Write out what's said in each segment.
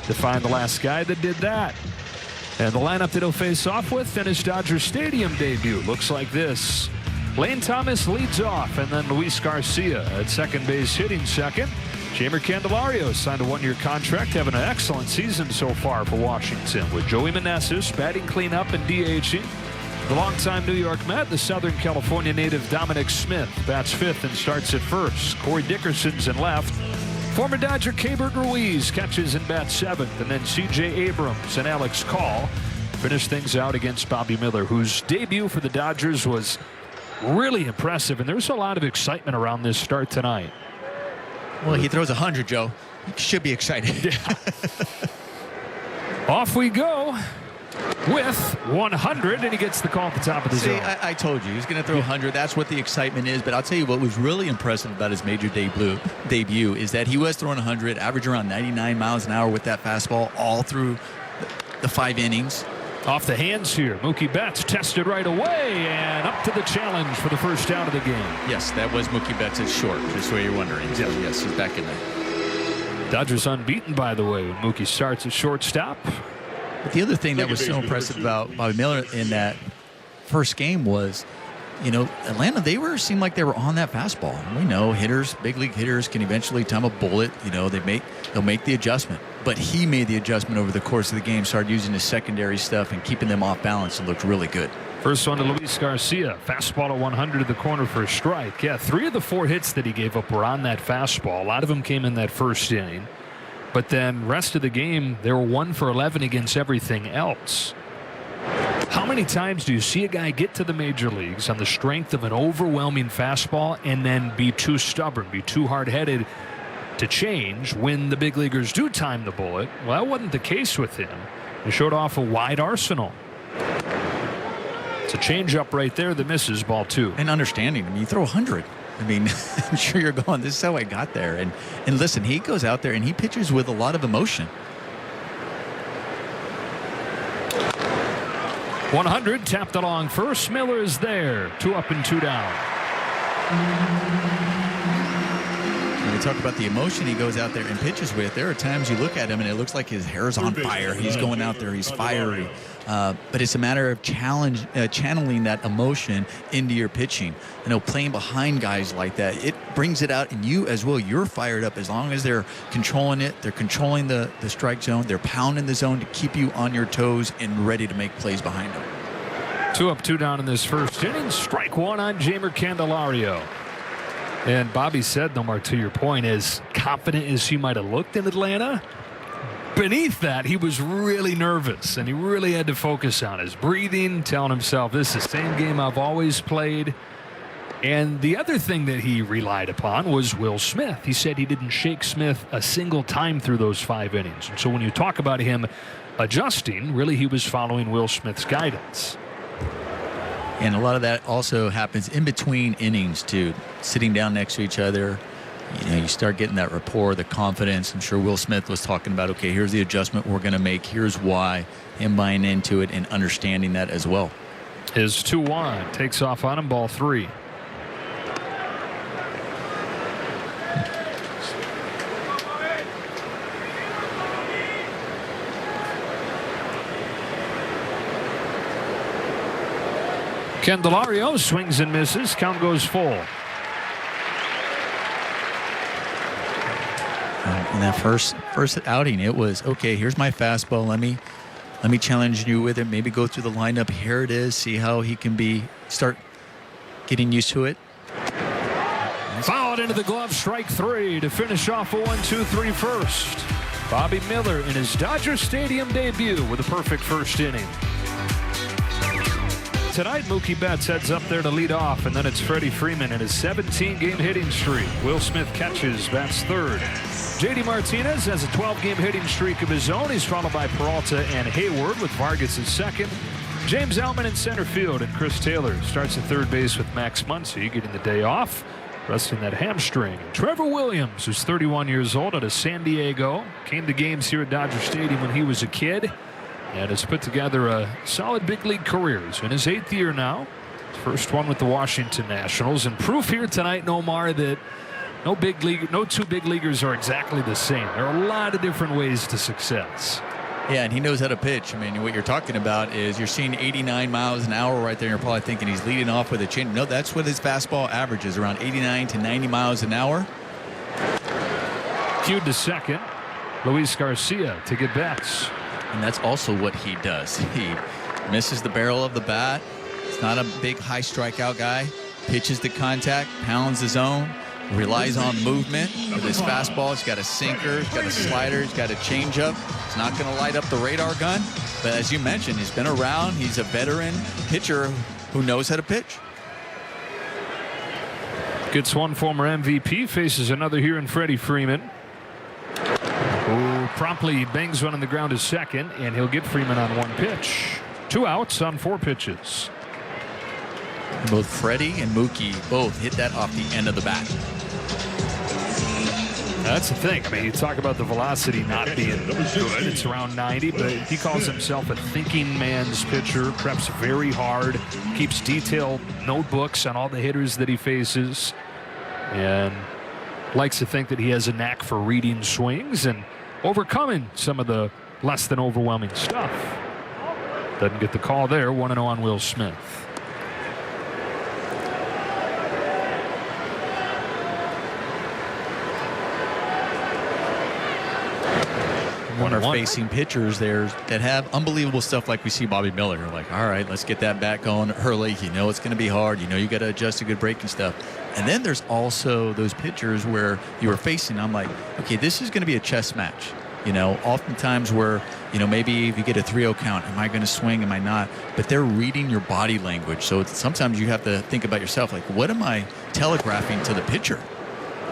to find the last guy that did that. And the lineup that he'll face off with in his Dodger Stadium debut looks like this. Lane Thomas leads off, and then Luis Garcia at second base hitting second. Jeimer Candelario signed a one-year contract, having an excellent season so far for Washington, with Joey Meneses batting cleanup and DHing. The longtime New York Met, the Southern California native Dominic Smith bats fifth and starts at first. Corey Dickerson's in left. Former Dodger Keibert Ruiz catches and bats seventh, and then C.J. Abrams and Alex Call finish things out against Bobby Miller, whose debut for the Dodgers was really impressive, and there's a lot of excitement around this start tonight. Well, he throws 100, Joe. You should be excited. Yeah. Off we go with 100, and he gets the call at the top of the zone. I told you, he's going to throw 100. That's what the excitement is. But I'll tell you what was really impressive about his major debut is that he was throwing 100, average around 99 miles an hour with that fastball all through the 5 innings. Off the hands here. Mookie Betts tested right away and up to the challenge for the first out of the game. Yes, that was Mookie Betts at short, just where you're wondering. So, yes, he's back in there. Dodgers unbeaten, by the way, when Mookie starts at shortstop. But the other thing that was so impressive about Bobby Miller in that first game was, you know, Atlanta, seemed like they were on that fastball. We know hitters, big league hitters, can eventually time a bullet. You know, they'll make the adjustment. But he made the adjustment over the course of the game, started using his secondary stuff and keeping them off balance, and looked really good. First one to Luis Garcia. Fastball at 100 to the corner for a strike. Yeah, 3 of the 4 hits that he gave up were on that fastball. A lot of them came in that first inning. But then rest of the game, they were 1 for 11 against everything else. How many times do you see a guy get to the major leagues on the strength of an overwhelming fastball and then be too stubborn, be too hard-headed to change when the big leaguers do time the bullet? Well, that wasn't the case with him. He showed off a wide arsenal. It's a changeup right there that misses, ball 2. And understanding, I mean, you throw 100. I mean, I'm sure you're going, this is how I got there. And listen, he goes out there and he pitches with a lot of emotion. 100, tapped along first. Miller is there. 2 up and 2 down. When we talk about the emotion he goes out there and pitches with, there are times you look at him and it looks like his hair is on fire. He's going out there, he's fiery. But it's a matter of channeling that emotion into your pitching. You know, playing behind guys like that, it brings it out in you as well. You're fired up as long as they're controlling it. They're controlling the strike zone. They're pounding the zone to keep you on your toes and ready to make plays behind them. 2 up, 2 down in this first inning. Strike 1 on Jeimer Candelario. And Bobby said, Nomar, to your point, as confident as he might have looked in Atlanta, beneath that, he was really nervous, and he really had to focus on his breathing, telling himself, this is the same game I've always played. And the other thing that he relied upon was Will Smith. He said he didn't shake Smith a single time through those 5 innings. And so when you talk about him adjusting, really he was following Will Smith's guidance. And a lot of that also happens in between innings, too. Sitting down next to each other, you know, you start getting that rapport, the confidence. I'm sure Will Smith was talking about, okay, here's the adjustment we're going to make. Here's why. Him buying into it and understanding that as well. His 2-1 takes off on him, ball 3. Candelario swings and misses. Count goes full. In that first outing, it was, okay, here's my fastball. Let me challenge you with it. Maybe go through the lineup. Here it is. See how he can start getting used to it. Fouled into the glove, strike 3 to finish off a 1-2-3 first. Bobby Miller in his Dodger Stadium debut with a perfect first inning. Tonight, Mookie Betts heads up there to lead off, and then it's Freddie Freeman in his 17-game hitting streak. Will Smith catches, bats third. J.D. Martinez has a 12-game hitting streak of his own. He's followed by Peralta and Hayward, with Vargas in second. James Outman in center field, and Chris Taylor starts at third base with Max Muncy getting the day off, resting that hamstring. Trevor Williams, who's 31 years old, out of San Diego, came to games here at Dodger Stadium when he was a kid, and has put together a solid big league career. He's in his 8th year now. First one with the Washington Nationals. And proof here tonight, Nomar, that no two big leaguers are exactly the same. There are a lot of different ways to success. Yeah, and he knows how to pitch. I mean, what you're talking about is you're seeing 89 miles an hour right there, and you're probably thinking he's leading off with a change. No, that's what his fastball averages, around 89 to 90 miles an hour. Cued to second. Luis Garcia to get bats. And that's also what he does. He misses the barrel of the bat. He's not a big high strikeout guy. Pitches to contact, pounds the zone, relies on movement with his fastball. He's got a sinker, he's got a slider, he's got a changeup. He's not going to light up the radar gun. But as you mentioned, he's been around. He's a veteran pitcher who knows how to pitch. Gets one former MVP, faces another here in Freddie Freeman, who promptly bangs one on the ground to second, and he'll get Freeman on one pitch. 2 outs on 4 pitches. Both Freddie and Mookie both hit that off the end of the bat. That's the thing. I mean, you talk about the velocity not being good. It's around 90, but he calls himself a thinking man's pitcher, preps very hard, keeps detailed notebooks on all the hitters that he faces, and likes to think that he has a knack for reading swings and overcoming some of the less than overwhelming stuff. Doesn't get the call there. 1-0 on Will Smith. When are facing pitchers there that have unbelievable stuff like we see Bobby Miller. You're like, all right, let's get that bat going early. You know it's going to be hard. You know you got to adjust to good breaking stuff. And then there's also those pitchers where you are facing. I'm like, okay, this is going to be a chess match. You know, oftentimes where, you know, maybe if you get a 3-0 count, am I going to swing? Am I not? But they're reading your body language. So sometimes you have to think about yourself, like, what am I telegraphing to the pitcher?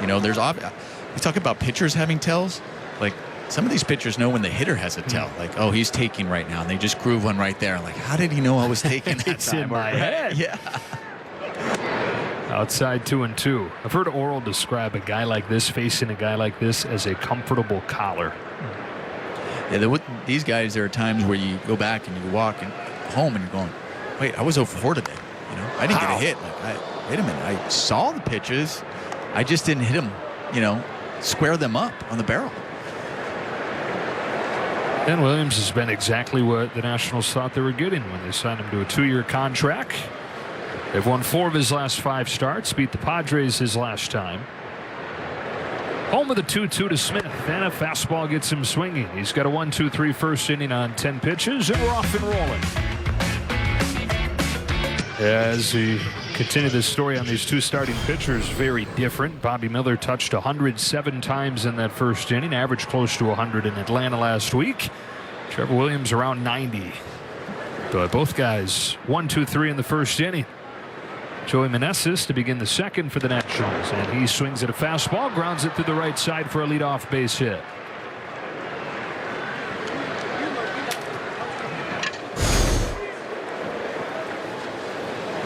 You know, we talk about pitchers having tells. Like, some of these pitchers know when the hitter has a tell. Like, oh, he's taking right now. And they just groove one right there. Like, how did he know I was taking that It's time? in my head. Yeah. Outside 2-2. I've heard Oral describe a guy like this, facing a guy like this, as a comfortable collar. Yeah, these guys, there are times where you go back and you walk home and you're going, wait, I was 0 for 4 today. You know, I didn't get a hit. Like, wait a minute, I saw the pitches. I just didn't hit them, you know, square them up on the barrel. Ben Williams has been exactly what the Nationals thought they were getting when they signed him to a 2-year contract. They've won 4 of his last 5 starts, beat the Padres his last time. Home with a 2-2 to Smith, and a fastball gets him swinging. He's got a 1-2-3 first inning on 10 pitches, and we're off and rolling. As we continue this story on these 2 starting pitchers, very different. Bobby Miller touched 107 times in that first inning, averaged close to 100 in Atlanta last week. Trevor Williams around 90. But both guys 1-2-3 in the first inning. Joey Meneses to begin the second for the Nationals, and he swings at a fastball, grounds it to the right side for a leadoff base hit.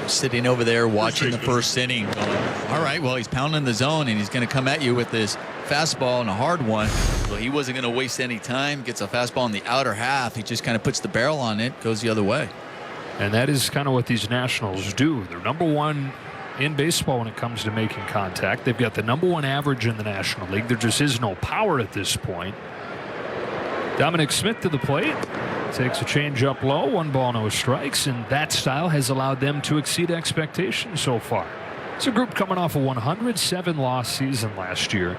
Sitting over there watching the first inning going, all right, well, he's pounding the zone and he's going to come at you with this fastball and a hard one. Well, he wasn't going to waste any time. Gets a fastball in the outer half. He just kind of puts the barrel on it, goes the other way. And that is kind of what these Nationals do. They're #1 in baseball when it comes to making contact. They've got the #1 average in the National League. There just is no power at this point. Dominic Smith to the plate. Takes a change up low, 1 ball, no strikes, and that style has allowed them to exceed expectations so far. It's a group coming off a 107-loss season last year,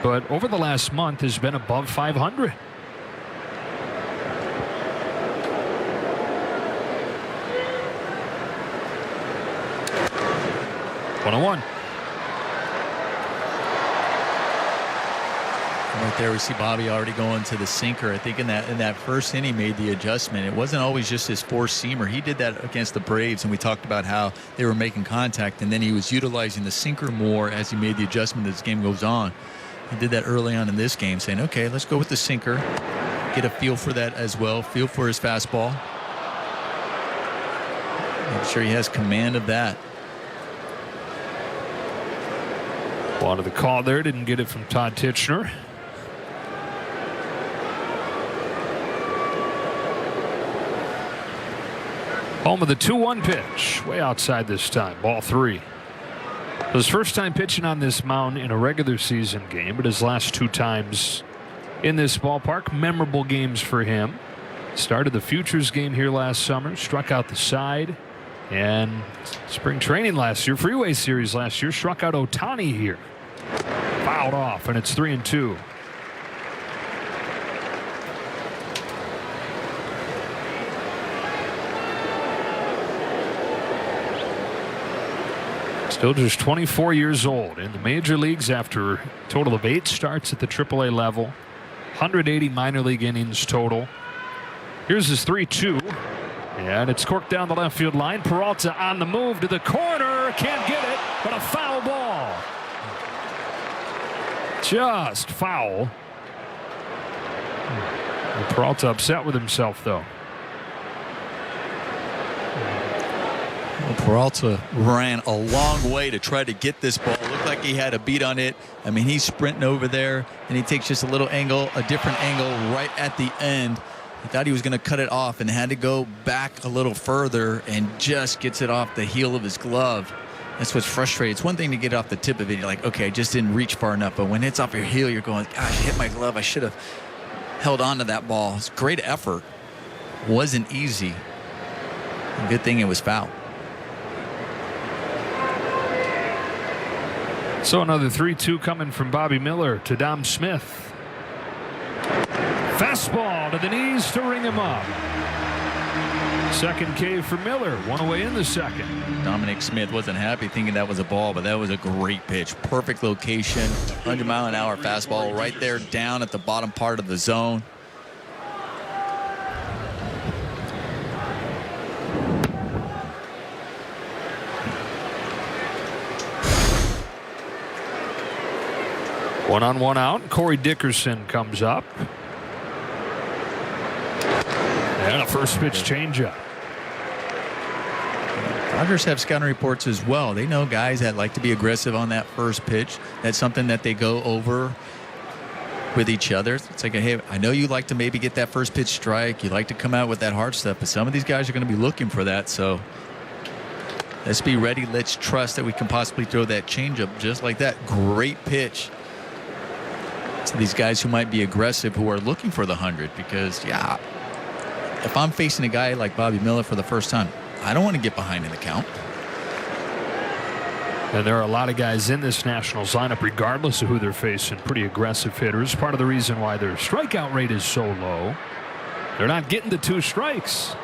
but over the last month has been above 500. One-on-one. Right there we see Bobby already going to the sinker. I think in that first inning he made the adjustment. It wasn't always just his 4-seamer. He did that against the Braves, and we talked about how they were making contact, and then he was utilizing the sinker more as he made the adjustment as the game goes on. He did that early on in this game, saying, okay, let's go with the sinker. Get a feel for that as well. Feel for his fastball. Make sure he has command of that. Wanted the call there, didn't get it from Todd Tichenor. Home of the 2-1 pitch, way outside this time, ball 3. His first time pitching on this mound in a regular season game, but his last 2 times in this ballpark, memorable games for him. Started the Futures game here last summer, struck out the side, and spring training last year, Freeway Series last year, struck out Ohtani here. Fouled off, and it's 3-2. Still just 24 years old in the major leagues after a total of 8 starts at the AAA level, 180 minor league innings total. Here's his 3-2, and it's corked down the left field line. Peralta on the move to the corner, can't get it, but a foul ball. Just foul. And Peralta upset with himself, though. Well, Peralta ran a long way to try to get this ball. Looked like he had a beat on it. I mean, he's sprinting over there, and he takes just a little angle, a different angle right at the end. He thought he was going to cut it off and had to go back a little further and just gets it off the heel of his glove. That's what's frustrating. It's one thing to get off the tip of it. You're like, okay, I just didn't reach far enough. But when it's off your heel, you're going, gosh, I hit my glove. I should have held on to that ball. It's great effort. Wasn't easy. Good thing it was foul. So another 3-2 coming from Bobby Miller to Dom Smith. Fastball to the knees to ring him up. Second K for Miller. 1 away in the second. Dominic Smith wasn't happy thinking that was a ball, but that was a great pitch. Perfect location. 100-mile-an-hour fastball right there down at the bottom part of the zone. One on, one out. Corey Dickerson comes up. And a first pitch changeup. Dodgers have scouting reports as well. They know guys that like to be aggressive on that first pitch. That's something that they go over with each other. It's like, hey, I know you like to maybe get that first pitch strike. You like to come out with that hard stuff, but some of these guys are going to be looking for that. So let's be ready. Let's trust that we can possibly throw that changeup just like that. Great pitch to these guys who might be aggressive, who are looking for the 100. Because, yeah, if I'm facing a guy like Bobby Miller for the first time, I don't want to get behind in the count. And there are a lot of guys in this Nationals lineup, regardless of who they're facing, pretty aggressive hitters. Part of the reason why their strikeout rate is so low. They're not getting to 2 strikes.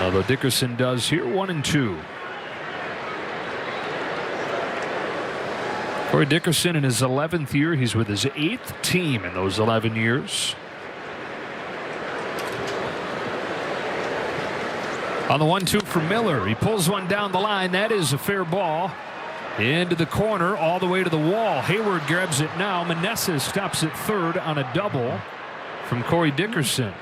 Although Dickerson does here, 1-2. Corey Dickerson in his 11th year. He's with his 8th team in those 11 years. On the 1-2 for Miller. He pulls one down the line. That is a fair ball. Into the corner, all the way to the wall. Hayward grabs it now. Meneses stops at third on a double from Corey Dickerson.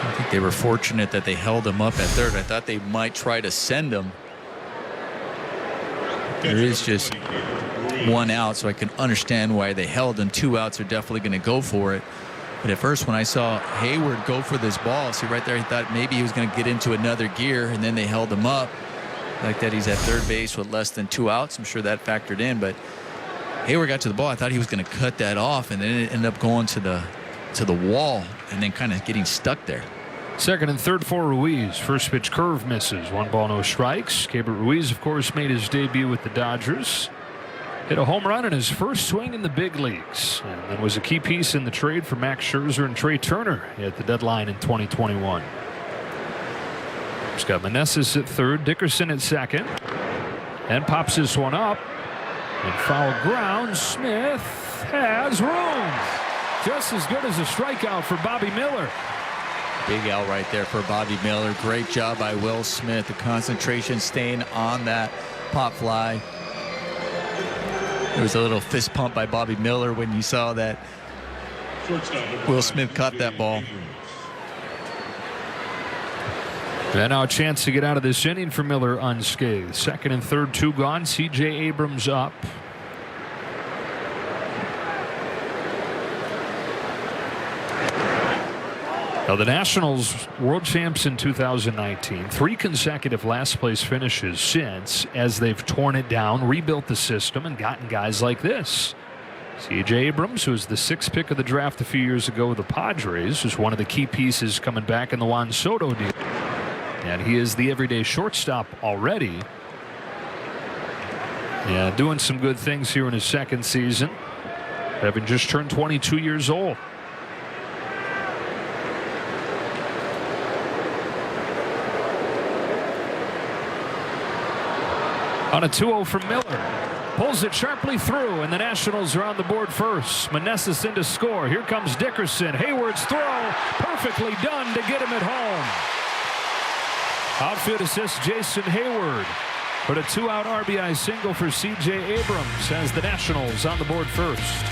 I think they were fortunate that they held him up at third. I thought they might try to send him. There is just 1 out, so I can understand why they held him. 2 outs are definitely going to go for it. But at first, when I saw Hayward go for this ball, see right there, he thought maybe he was going to get into another gear, and then they held him up. Like that, he's at third base with less than 2 outs. I'm sure that factored in. But Hayward got to the ball. I thought he was going to cut that off, and then it ended up going to the wall and then kind of getting stuck there. Second and third for Ruiz. First pitch curve misses. 1 ball, no strikes. Gabriel Ruiz, of course, made his debut with the Dodgers. Hit a home run in his first swing in the big leagues, and then was a key piece in the trade for Max Scherzer and Trey Turner at the deadline in 2021. He's got Meneses at third, Dickerson at second, and pops this one up. And foul ground. Smith has room. Just as good as a strikeout for Bobby Miller. Big out right there for Bobby Miller. Great job by Will Smith. The concentration staying on that pop fly. There was a little fist pump by Bobby Miller when you saw that Will Smith caught that ball. And now a chance to get out of this inning for Miller unscathed. Second and third, 2 gone. C.J. Abrams up. Now, the Nationals, world champs in 2019, 3 consecutive last-place finishes since, as they've torn it down, rebuilt the system, and gotten guys like this. C.J. Abrams, who was the 6th pick of the draft a few years ago with the Padres, is one of the key pieces coming back in the Juan Soto deal. And he is the everyday shortstop already. Yeah, doing some good things here in his 2nd season, having just turned 22 years old. On a 2-0 from Miller. Pulls it sharply through, and the Nationals are on the board first. Meneses in to score. Here comes Dickerson. Hayward's throw. Perfectly done to get him at home. Outfield assist Jason Hayward. But a 2-out RBI single for C.J. Abrams as the Nationals on the board first.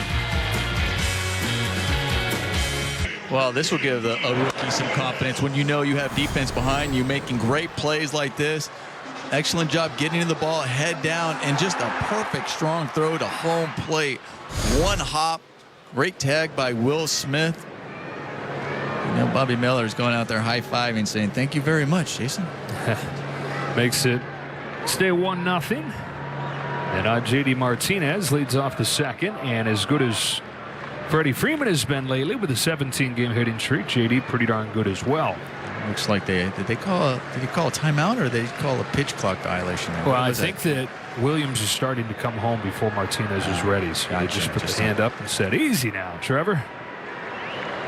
Well, this will give a rookie some confidence when you know you have defense behind you making great plays like this. Excellent job getting to the ball, head down, and just a perfect strong throw to home plate. One hop. Great tag by Will Smith. You know, Bobby Miller's going out there high-fiving, saying, thank you very much, Jason. Makes it stay 1-0. And J.D. Martinez leads off the 2nd, and as good as Freddie Freeman has been lately with a 17-game hitting streak, J.D. pretty darn good as well. Looks like did he call a timeout, or did they call a pitch clock violation there? Well, I think that Williams is starting to come home before Martinez is ready. So they just put the hand up and said, easy now, Trevor.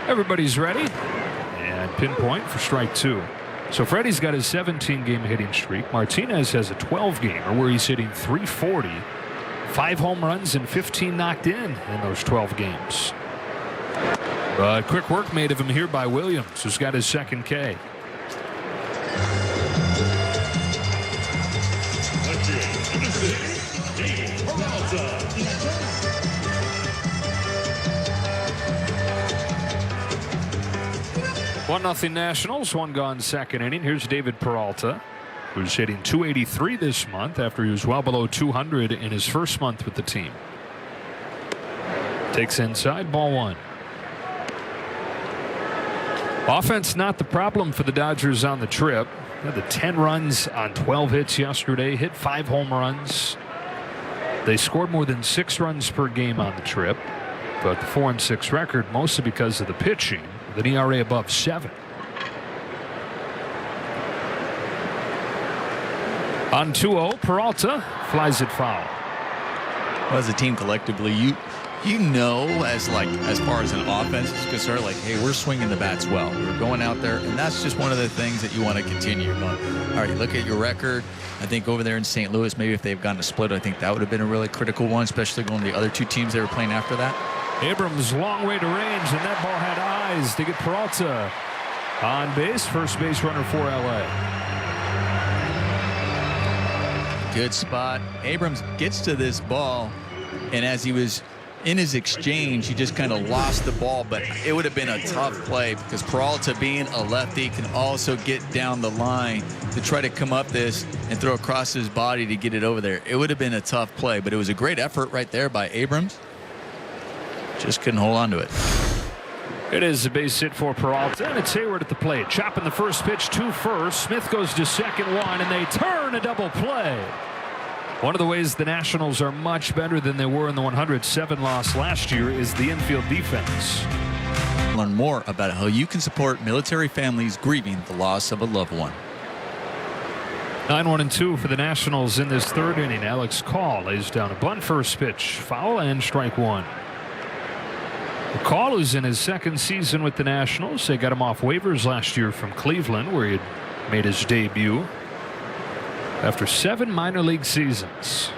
Everybody's ready. And pinpoint for strike 2. So Freddie's got his 17-game hitting streak. Martinez has a 12-gamer where he's hitting .340. 5 home runs and 15 knocked in those 12 games. But quick work made of him here by Williams, who's got his 2nd K. One nothing Nationals, 1 gone 2nd inning. Here's David Peralta, who's hitting .283 this month after he was well below .200 in his first month with the team. Takes inside, ball 1. Offense not the problem for the Dodgers on the trip. They had the 10 runs on 12 hits yesterday, hit 5 home runs. They scored more than 6 runs per game on the trip, but the 4-6 record mostly because of the pitching, with an ERA above 7. On 2-0, Peralta flies it foul. Well, as a team collectively, you know, as far as an offense is concerned, like, hey, we're swinging the bats well. We're going out there, and that's just one of the things that you want to continue. You're going, all right, look at your record. I think over there in St. Louis, maybe if they've gotten a split, I think that would have been a really critical one, especially going to the other 2 teams they were playing after that. Abrams, long way to range, and that ball had eyes to get Peralta on base. First base runner for L.A. Good spot. Abrams gets to this ball, and as he was in his exchange, he just kind of lost the ball, but it would have been a tough play because Peralta, being a lefty, can also get down the line to try to come up this and throw across his body to get it over there. It would have been a tough play, but it was a great effort right there by Abrams. Just couldn't hold on to it. It is a base hit for Peralta, and it's Hayward at the plate. Chopping the first pitch to first. Smith goes to second, 1, and they turn a double play. One of the ways the Nationals are much better than they were in the 107 loss last year is the infield defense. Learn more about how you can support military families grieving the loss of a loved one. 9-1-2 for the Nationals in this 3rd inning. Alex Call lays down a bunt, first pitch, foul, and strike 1. Call is in his 2nd season with the Nationals. They got him off waivers last year from Cleveland, where he had made his debut after 7 minor league seasons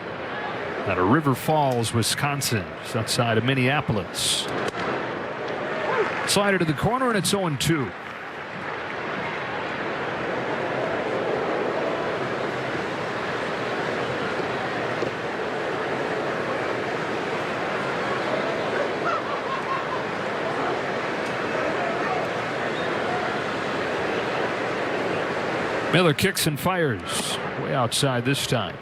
out of River Falls, Wisconsin, just outside of Minneapolis. Slider to the corner, and it's 0-2. Miller kicks and fires way outside this time.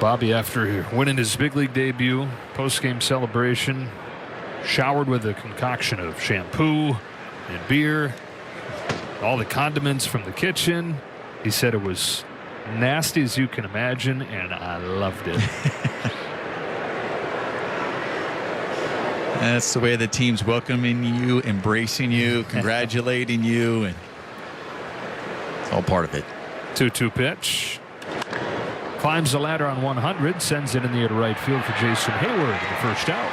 Bobby, after winning his big league debut, post-game celebration, showered with a concoction of shampoo and beer, all the condiments from the kitchen. He said it was nasty as you can imagine, and I loved it. That's the way the team's welcoming you, embracing you, congratulating you, and it's all part of it. 2-2 pitch. Climbs the ladder on 100, sends it in the air to right field for Jason Hayward in the first out.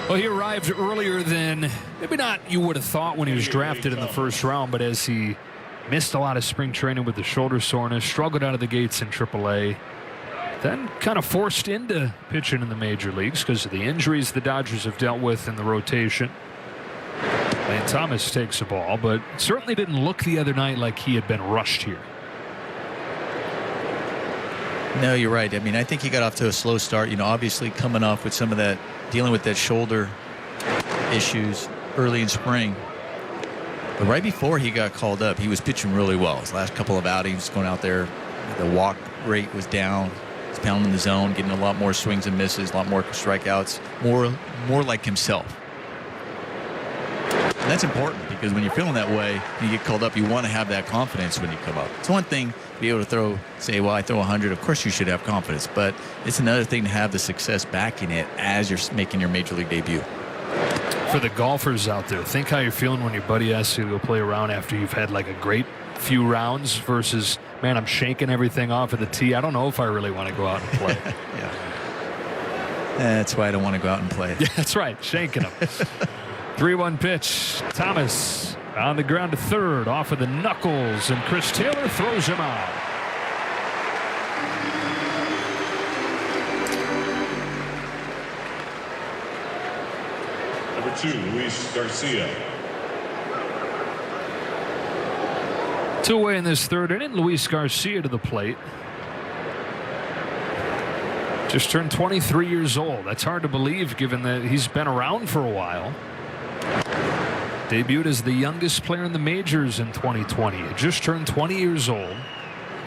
Well, he arrived earlier than maybe not you would have thought when he was drafted in the first round, but as he missed a lot of spring training with the shoulder soreness, struggled out of the gates in AAA, then kind of forced into pitching in the major leagues because of the injuries the Dodgers have dealt with in the rotation. Lane Thomas takes the ball, but certainly didn't look the other night like he had been rushed here. No, you're right. I mean, I think he got off to a slow start. You know, obviously coming off with some of that, dealing with that shoulder issues early in spring. But right before he got called up, he was pitching really well. His last couple of outings, going out there, the walk rate was down. He's pounding the zone, getting a lot more swings and misses, a lot more strikeouts, more like himself. And that's important because when you're feeling that way and you get called up, you want to have that confidence when you come up. It's one thing to be able to say, well, I throw 100. Of course you should have confidence, but it's another thing to have the success backing it as you're making your major league debut. For the golfers out there, think how you're feeling when your buddy asks you to go play around after you've had like a great few rounds versus, man, I'm shaking everything off at the tee. I don't know if I really want to go out and play. Yeah. That's why I don't want to go out and play. Yeah, that's right. Shaking them. 3-1 pitch. Thomas on the ground to third, off of the knuckles, and Chris Taylor throws him out. Number 2, Luis Garcia. 2 away in this third inning. Luis Garcia to the plate. Just turned 23 years old. That's hard to believe given that he's been around for a while. Debuted as the youngest player in the majors in 2020. He just turned 20 years old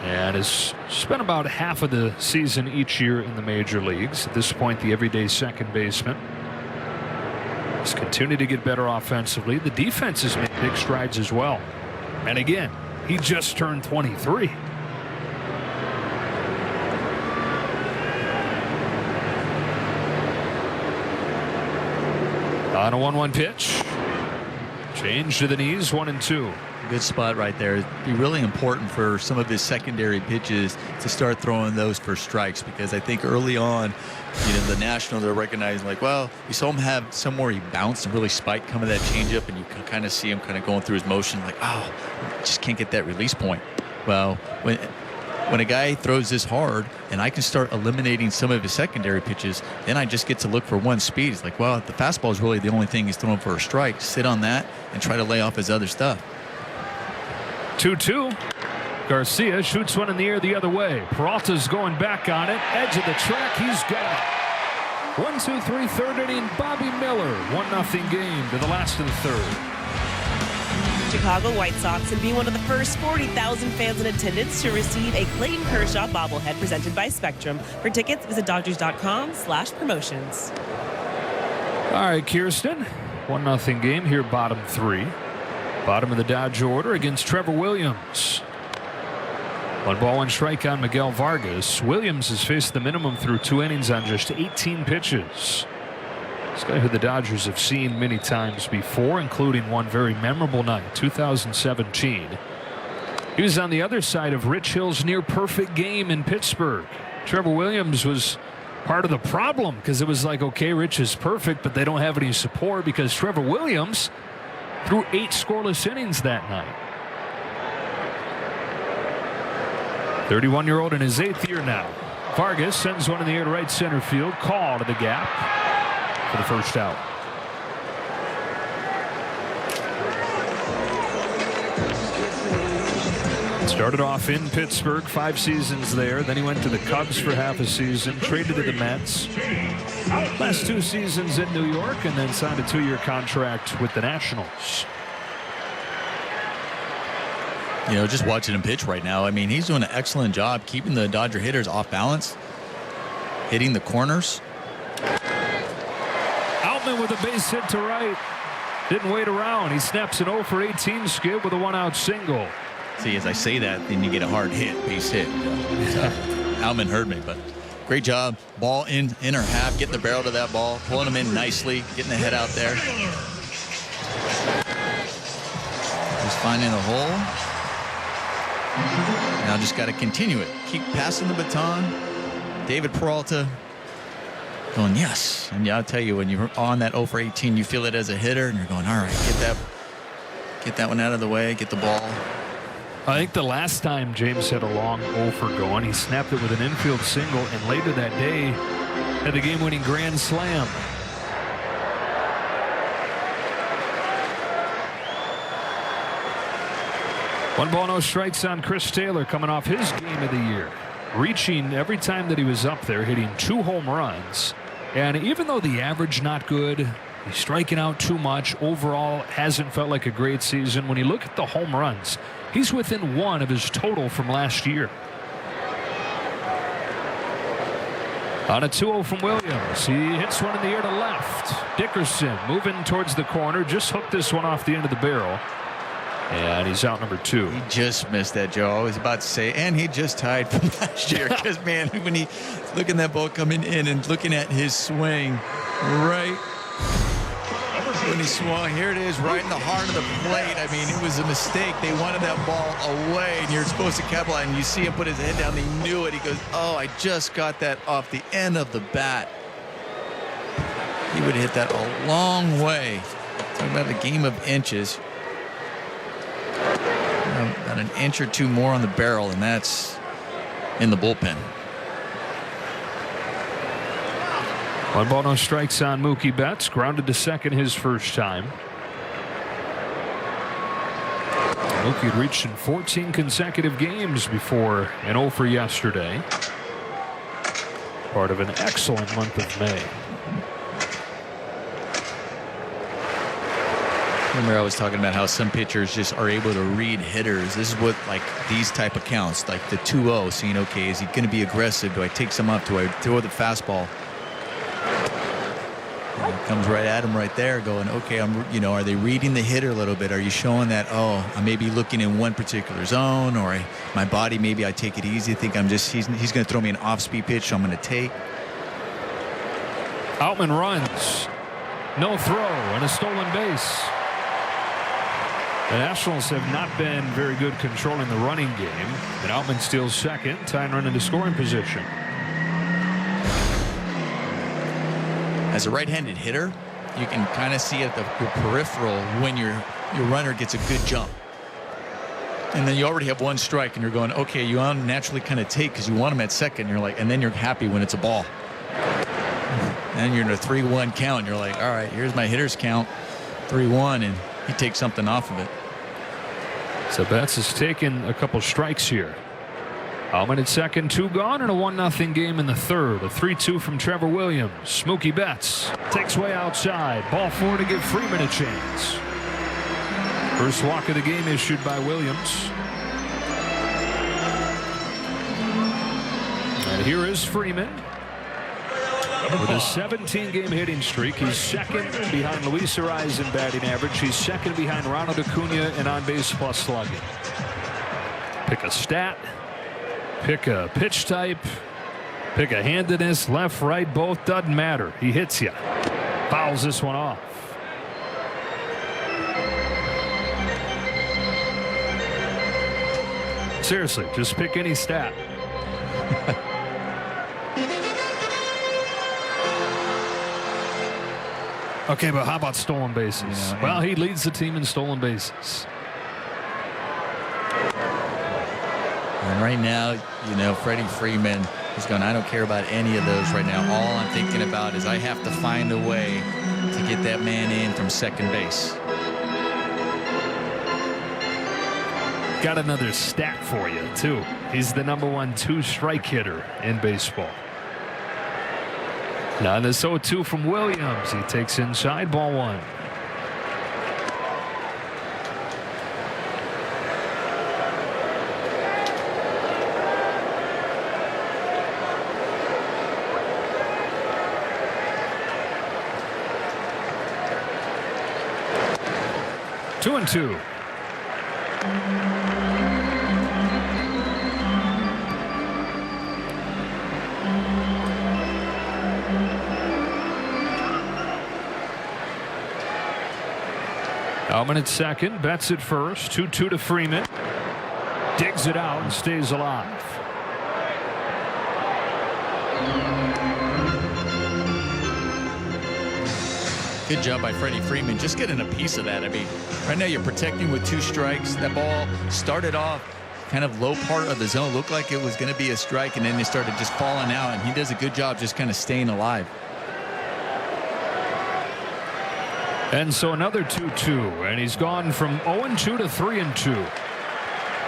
and has spent about half of the season each year in the major leagues. At this point, the everyday second baseman. He's continued to get better offensively. The defense has made big strides as well. And again, he just turned 23. On a 1-1 pitch. Change to the knees, 1-2. Good spot right there. It'd be really important for some of his secondary pitches to start throwing those for strikes because I think early on, you know, the National, they're recognizing like, well, you saw him have somewhere he bounced and really spiked coming that changeup, and you can kind of see him kind of going through his motion like, oh, just can't get that release point. Well, when a guy throws this hard and I can start eliminating some of his secondary pitches, then I just get to look for one speed. It's like, well, the fastball is really the only thing he's throwing for a strike. Sit on that and try to lay off his other stuff. 2-2. Garcia shoots one in the air the other way. Peralta's going back on it. Edge of the track. He's got it. 1-2-3 third inning. Bobby Miller. 1-0 game to the last of the third. Chicago White Sox and be one of the first 40,000 fans in attendance to receive a Clayton Kershaw bobblehead presented by Spectrum. For tickets, visit Dodgers.com/promotions. All right, Kirsten. 1-0 game here, bottom 3. Bottom of the Dodge order against Trevor Williams. 1 ball, 1 strike on Miguel Vargas. Williams has faced the minimum through 2 innings on just 18 pitches. This guy who the Dodgers have seen many times before, including one very memorable night, 2017. He was on the other side of Rich Hill's near-perfect game in Pittsburgh. Trevor Williams was part of the problem because it was like, okay, Rich is perfect, but they don't have any support because Trevor Williams threw 8 scoreless innings that night. 31-year-old in his 8th year now. Vargas sends one in the air to right center field. Call to the gap for the first out. Started off in Pittsburgh, 5 seasons there. Then he went to the Cubs for half a season, traded to the Mets. Last 2 seasons in New York, and then signed a 2-year contract with the Nationals. You know, just watching him pitch right now, I mean, he's doing an excellent job keeping the Dodger hitters off balance, hitting the corners. Outman with a base hit to right. Didn't wait around. He snaps an 0 for 18 skid with a 1-out single. See, as I say that, then you get a hard hit, base hit. So, Outman heard me, but great job. Ball in her half, getting the barrel to that ball, pulling him in nicely, getting the head out there. Just finding a hole. Now just got to continue it. Keep passing the baton. David Peralta going, yes. And yeah, I'll tell you, when you're on that 0 for 18, you feel it as a hitter, and you're going, all right, get that one out of the way, get the ball. I think the last time James had a long 0 for going, he snapped it with an infield single, and later that day had the game-winning grand slam. One ball, no strikes on Chris Taylor coming off his game of the year. Reaching every time that he was up there, hitting 2 home runs. And even though the average not good, he's striking out too much. Overall, hasn't felt like a great season. When you look at the home runs, he's within 1 of his total from last year. On a 2-0 from Williams, he hits one in the air to left. Dickerson moving towards the corner, just hooked this one off the end of the barrel. And he's out number 2. He just missed that, Joe. I was about to say, and he just tied from last year. Because, man, when he looking at that ball coming in and looking at his swing, right when he swung, here it is, right in the heart of the plate. I mean, it was a mistake. They wanted that ball away, and you're supposed to capitalize. And you see him put his head down. He knew it. He goes, oh, I just got that off the end of the bat. He would hit that a long way. Talking about a game of inches. About an inch or 2 more on the barrel, and that's in the bullpen. 1 ball, no strikes on Mookie Betts. Grounded to second his first time. Mookie had reached in 14 consecutive games before an 0 for yesterday. Part of an excellent month of May. Remember, I was talking about how some pitchers just are able to read hitters. This is what, like, these type of counts, like the 2-0, seeing, okay, is he going to be aggressive? Do I take some up? Do I throw the fastball? And it comes right at him right there going, okay, are they reading the hitter a little bit? Are you showing that, oh, I may be looking in one particular zone, or my body, maybe I take it easy, think he's going to throw me an off-speed pitch, so I'm going to take. Outman runs. No throw and a stolen base. The Nationals have not been very good controlling the running game. And Outman steals second, tying run into scoring position. As a right-handed hitter, you can kind of see at the peripheral when your runner gets a good jump. And then you already have 1 strike, and you're going, okay, you naturally kind of take because you want him at second. You're like, and then you're happy when it's a ball. And you're in a 3-1 count. And you're like, all right, here's my hitter's count, 3-1, and he takes something off of it. So Betts has taken a couple strikes here. Outman at second, 2 gone, and a 1-0 game in the third. A 3-2 from Trevor Williams. Mookie Betts takes way outside. Ball 4 to give Freeman a chance. First walk of the game issued by Williams. And here is Freeman. With a 17-game hitting streak, he's second behind Luis Arraez in batting average. He's second behind Ronald Acuna in on-base plus slugging. Pick a stat, pick a pitch type, pick a handedness, left, right, both, doesn't matter. He hits you. Fouls this one off. Seriously, just pick any stat. Okay, but how about stolen bases? Yeah, well, he leads the team in stolen bases. And right now, Freddie Freeman is going, I don't care about any of those right now. All I'm thinking about is I have to find a way to get that man in from second base. Got another stat for you, too. He's the #1 2-strike hitter in baseball. Now this 0-2 from Williams. He takes inside, ball 1. 2-2. Bauman at second, Betts at first, 2-2 to Freeman. Digs it out and stays alive. Good job by Freddie Freeman, just getting a piece of that. I mean, right now you're protecting with 2 strikes. That ball started off kind of low part of the zone, looked like it was going to be a strike, and then they started just falling out, and he does a good job just kind of staying alive. And so another 2-2, and he's gone from 0-2 to 3-2.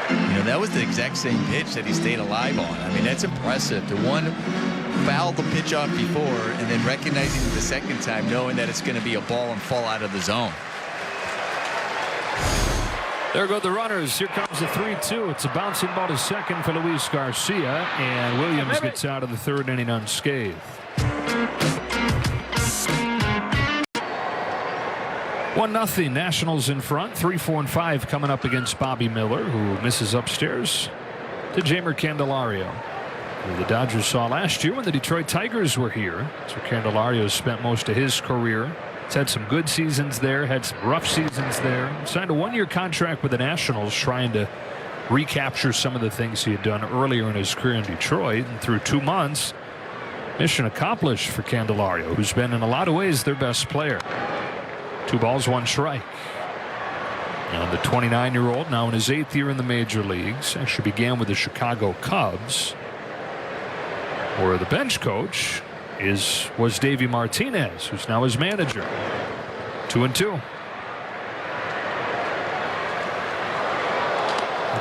You know, that was the exact same pitch that he stayed alive on. I mean, that's impressive. The one fouled the pitch off before, and then recognizing it the second time, knowing that it's going to be a ball and fall out of the zone. There go the runners. Here comes the 3-2. It's a bouncing ball to second for Luis Garcia, and Williams gets out of the third inning unscathed. 1-0 Nationals in front. 3-4 and 5 coming up against Bobby Miller, who misses upstairs to Jeimer Candelario, who the Dodgers saw last year when the Detroit Tigers were here. So Candelario spent most of his career. He's had some good seasons there, had some rough seasons there. Signed a 1-year contract with the Nationals, trying to recapture some of the things he had done earlier in his career in Detroit. And through 2 months, mission accomplished for Candelario, who's been in a lot of ways their best player. 2 balls, 1 strike. And the 29-year-old, now in his 8th year in the major leagues, actually began with the Chicago Cubs, where the bench coach was Davey Martinez, who's now his manager. 2-2.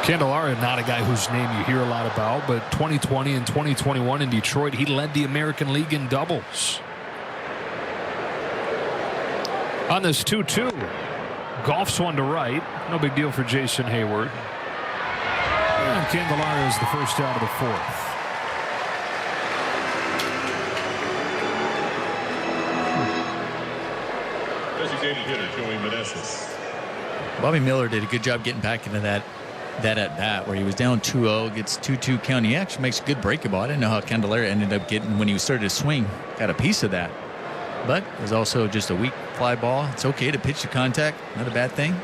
Candelario, not a guy whose name you hear a lot about, but 2020 and 2021 in Detroit, he led the American League in doubles. On this 2-2, golfs one to right. No big deal for Jason Hayward. And Candelario is the first out of the 4th. Designated hitter Joey Meneses. Bobby Miller did a good job getting back into that at bat where he was down 2-0, gets 2-2 count. He actually makes a good breakable. I didn't know how Candelario ended up getting when he started to swing. Got a piece of that. But it was also just a weak fly ball. It's okay to pitch to contact. Not a bad thing.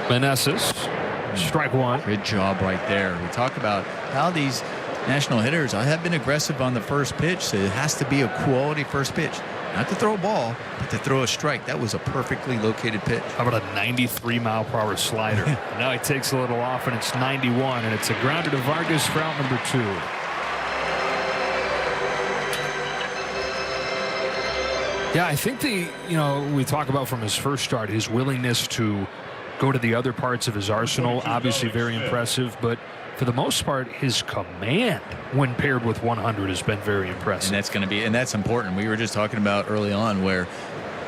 Meneses, strike 1. Good job right there. We talk about how these national hitters have been aggressive on the first pitch. So it has to be a quality first pitch. Not to throw a ball, but to throw a strike. That was a perfectly located pitch. How about a 93-mile-per-hour slider? Now he takes a little off, and it's 91, and it's a grounder to Vargas for out number 2. Yeah, I think we talk about from his first start, his willingness to go to the other parts of his arsenal, obviously very impressive, but for the most part, his command when paired with 100 has been very impressive. And that's important. We were just talking about early on where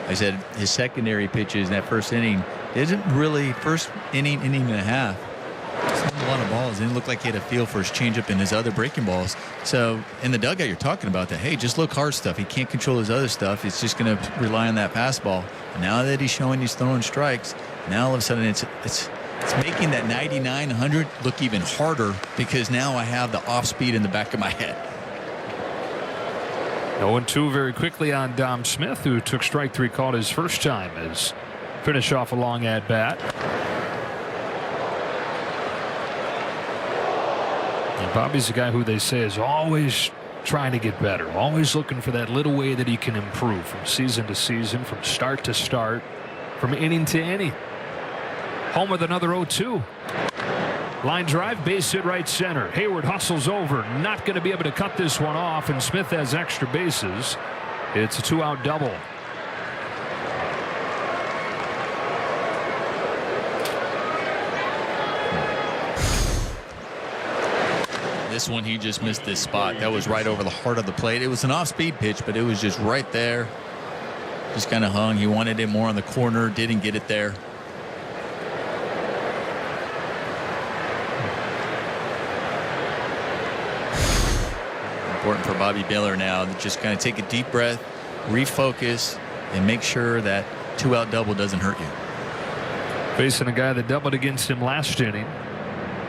I said his secondary pitches in that first inning isn't really first inning and a half. It's not a lot of balls. It didn't look like he had a feel for his changeup and his other breaking balls. So in the dugout, you're talking about that. Hey, just look hard stuff. He can't control his other stuff. He's just going to rely on that fastball. And now that he's showing he's throwing strikes, now all of a sudden it's making that 99, 100 look even harder because now I have the off speed in the back of my head. 0-2 very quickly on Dom Smith, who took strike 3 called his first time as finish off a long at bat. And Bobby's a guy who they say is always trying to get better, always looking for that little way that he can improve from season to season, from start to start, from inning to inning. Home with another 0-2. Line drive, base hit right center. Hayward hustles over, not going to be able to cut this one off, and Smith has extra bases. It's a 2-out double. This one, he just missed this spot. That was right over the heart of the plate. It was an off-speed pitch, but it was just right there. Just kind of hung. He wanted it more on the corner, didn't get it there. Important for Bobby Miller now to just kind of take a deep breath, refocus, and make sure that 2-out double doesn't hurt you. Facing a guy that doubled against him last inning.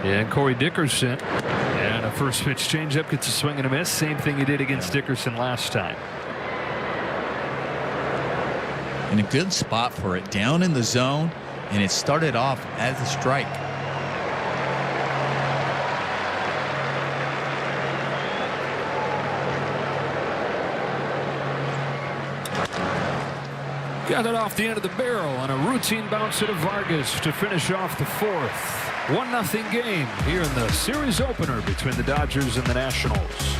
And Corey Dickerson. And a first pitch changeup gets a swing and a miss. Same thing he did against Dickerson last time. In a good spot for it, down in the zone, and it started off as a strike. Got it off the end of the barrel on a routine bounce to Vargas to finish off the fourth. 1-0 game here in the series opener between the Dodgers and the Nationals.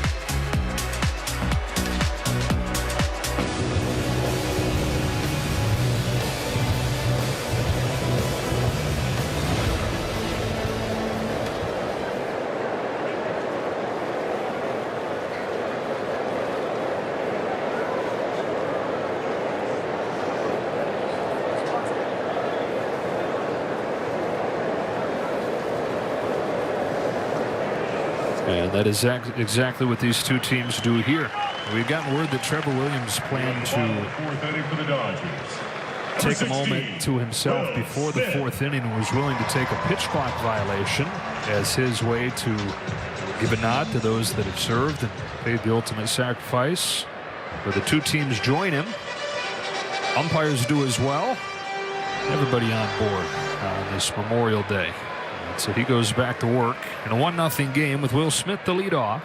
And that is exactly what these two teams do here. We've gotten word that Trevor Williams planned to take a moment to himself before the fourth inning and was willing to take a pitch clock violation as his way to give a nod to those that have served and paid the ultimate sacrifice. Where the two teams join him. Umpires do as well. Everybody on board on this Memorial Day. So he goes back to work in a 1-0 game with Will Smith the leadoff.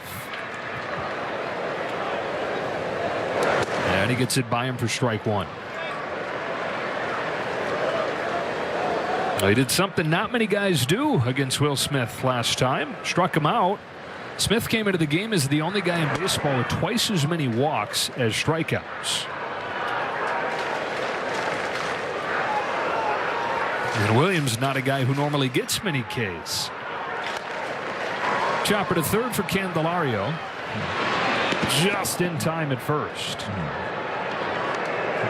And he gets it by him for strike one. Well, he did something not many guys do against Will Smith last time. Struck him out. Smith came into the game as the only guy in baseball with twice as many walks as strikeouts. And Williams not a guy who normally gets many Ks. Chopper to third for Candelario. Just in time at first.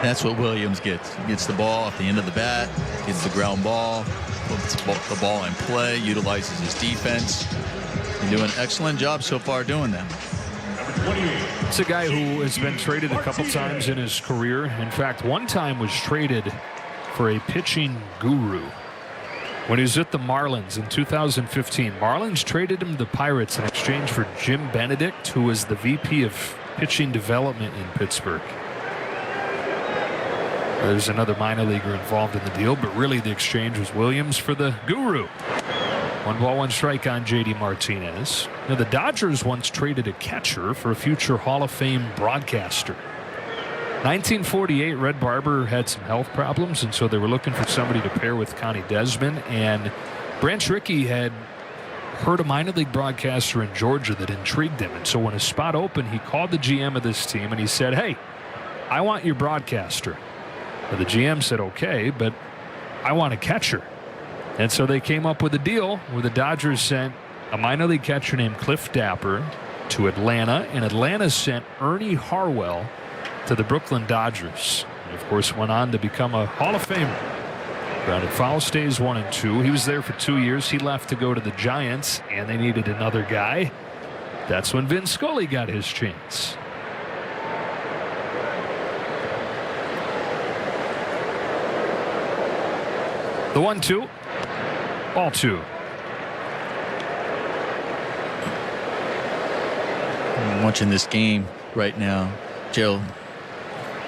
That's what Williams gets. He gets the ball at the end of the bat, gets the ground ball, puts the ball in play, utilizes his defense. He's doing an excellent job so far doing that. It's a guy who has been traded a couple times in his career. In fact, one time was traded for a pitching guru. When he was at the Marlins in 2015, Marlins traded him to the Pirates in exchange for Jim Benedict, who was the VP of pitching development in Pittsburgh. There's another minor leaguer involved in the deal, but really the exchange was Williams for the guru. 1-1 strike on JD Martinez. Now, the Dodgers once traded a catcher for a future Hall of Fame broadcaster. 1948, Red Barber had some health problems, and so they were looking for somebody to pair with Connie Desmond. And Branch Rickey had heard a minor league broadcaster in Georgia that intrigued him. And so when a spot opened, he called the GM of this team and he said, "Hey, I want your broadcaster." Well, the GM said, "Okay, but I want a catcher." And so they came up with a deal where the Dodgers sent a minor league catcher named Cliff Dapper to Atlanta, and Atlanta sent Ernie Harwell to the Brooklyn Dodgers. And of course, went on to become a Hall of Famer. Grounded foul, stays 1 and 2. He was there for 2 years. He left to go to the Giants, and they needed another guy. That's when Vin Scully got his chance. The 1-2. Ball 2. I'm watching this game right now. Joe,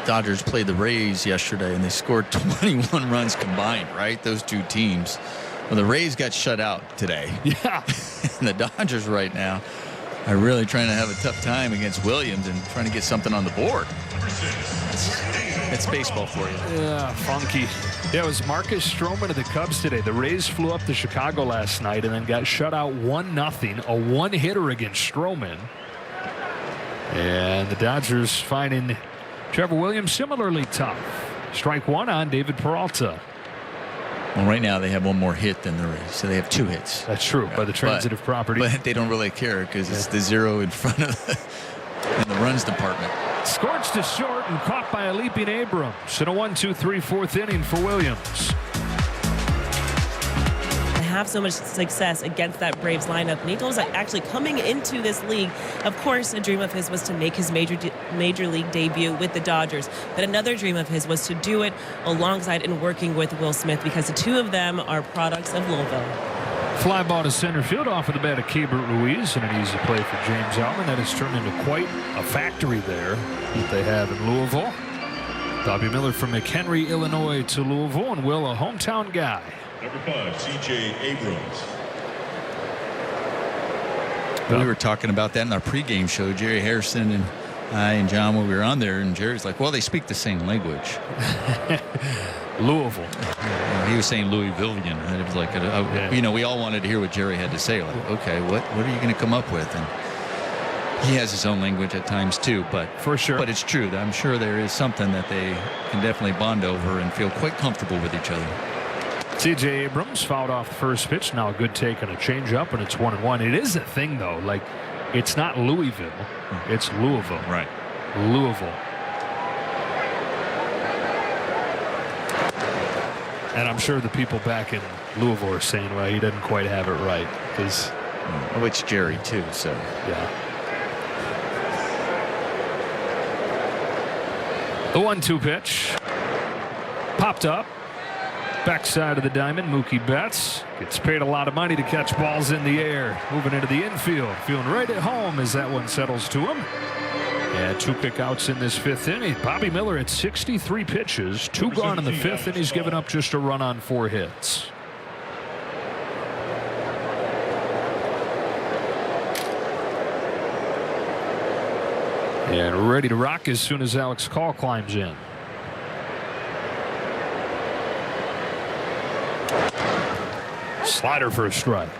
Dodgers played the Rays yesterday, and they scored 21 runs combined, right? Those two teams. Well, the Rays got shut out today. Yeah. And the Dodgers right now are really trying to have a tough time against Williams and trying to get something on the board. It's baseball for you. Yeah, funky. Yeah, it was Marcus Stroman of the Cubs today. The Rays flew up to Chicago last night and then got shut out 1-0. A one-hitter against Stroman. And the Dodgers finding Trevor Williams similarly tough. Strike one on David Peralta. Well, right now they have one more hit than the Rays, so they have 2 hits. That's true, by the transitive property. But they don't really care because it's the 0 in front of in the runs department. Scorched to short and caught by a leaping Abrams in a 1-2-3 fourth inning for Williams. The have so much success against that Braves lineup. And he told us that actually coming into this league, of course, a dream of his was to make his major league debut with the Dodgers. But another dream of his was to do it alongside and working with Will Smith, because the two of them are products of Louisville. Fly ball to center field off of the bat of Keibert Ruiz, and an easy play for James Outman. That has turned into quite a factory there that they have in Louisville. Bobby Miller from McHenry, Illinois to Louisville, and Will, a hometown guy. Number 5, C.J. Abrams. Well, we were talking about that in our pregame show, Jerry Harrison and I and John, when we were on there, and Jerry's like, well, they speak the same language. Louisville. He was saying Louisvillian, and it was like, we all wanted to hear what Jerry had to say. Like, okay, what are you going to come up with? And he has his own language at times too, but for sure. But it's true. I'm sure there is something that they can definitely bond over and feel quite comfortable with each other. C.J. Abrams fouled off the first pitch. Now a good take and a changeup, and it's 1-1. It is a thing though. Like, it's not Louisville, it's Louisville. Right. Louisville. And I'm sure the people back in Louisville are saying, well, he didn't quite have it right. Because, well, it's Jerry, too, so. Yeah. The 1-2 pitch. Popped up. Backside of the diamond, Mookie Betts gets paid a lot of money to catch balls in the air. Moving into the infield. Feeling right at home as that one settles to him. And 2 kickouts in this 5th inning. Bobby Miller at 63 pitches, 2 gone in the 5th, and he's given up just a run on 4 hits. And ready to rock as soon as Alex Call climbs in. Slider for a strike.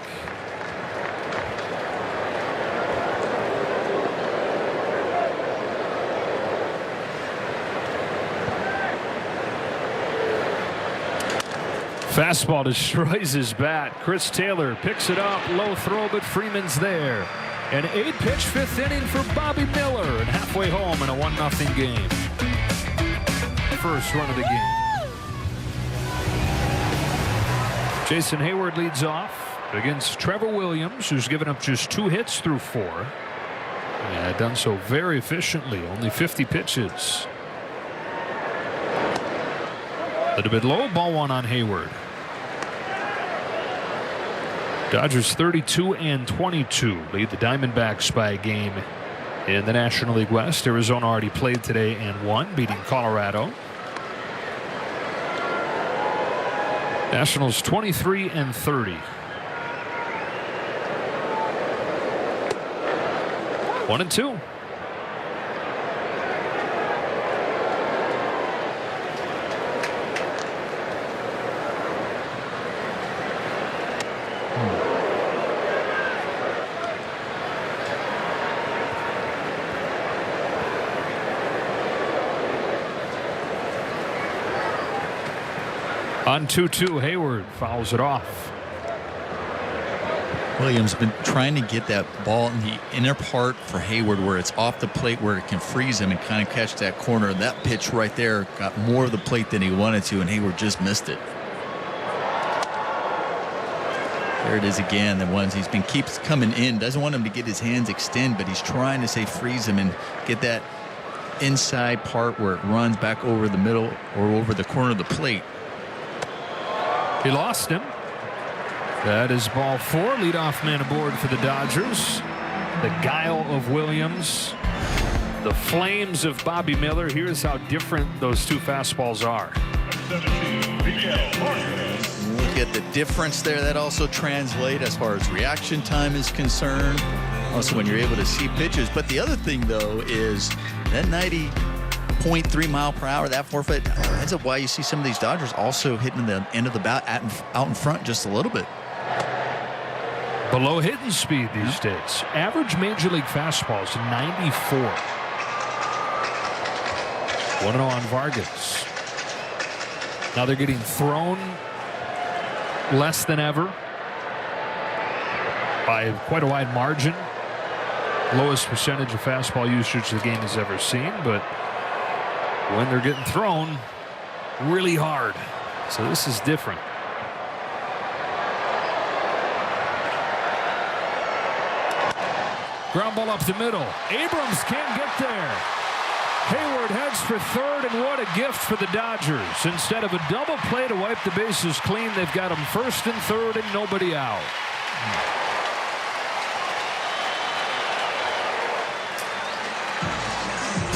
Fastball destroys his bat. Chris Taylor picks it up. Low throw, but Freeman's there. An 8-pitch 5th inning for Bobby Miller, and halfway home in a 1-0 game. First run of the game. Jason Hayward leads off against Trevor Williams, who's given up just 2 hits through 4. And done so very efficiently. Only 50 pitches. A little bit low. Ball 1 on Hayward. Dodgers 32-22 lead the Diamondbacks by a game in the National League West. Arizona already played today and won, beating Colorado. Nationals 23-30. 1-2. On 2-2, Hayward fouls it off. Williams been trying to get that ball in the inner part for Hayward where it's off the plate, where it can freeze him and kind of catch that corner. That pitch right there got more of the plate than he wanted to, and Hayward just missed it. There it is again. The ones keeps coming in. Doesn't want him to get his hands extend, but he's trying to say freeze him and get that inside part where it runs back over the middle or over the corner of the plate. He lost him. That is ball 4. Leadoff man aboard for the Dodgers. The guile of Williams. The flames of Bobby Miller. Here's how different those 2 fastballs are. Look at the difference there. That also translates as far as reaction time is concerned. Also when you're able to see pitches. But the other thing, though, is that 90.3 mile per hour, that 4-foot, that's why you see some of these Dodgers also hitting the end of the bat out in front just a little bit. Below hitting speed these days. Average major league fastballs 94. 1-0 on Vargas. Now they're getting thrown less than ever by quite a wide margin. Lowest percentage of fastball usage the game has ever seen, but when they're getting thrown really hard. So this is different. Ground ball up the middle. Abrams can't get there. Hayward heads for third, and what a gift for the Dodgers. Instead of a double play to wipe the bases clean, they've got him first and third and nobody out.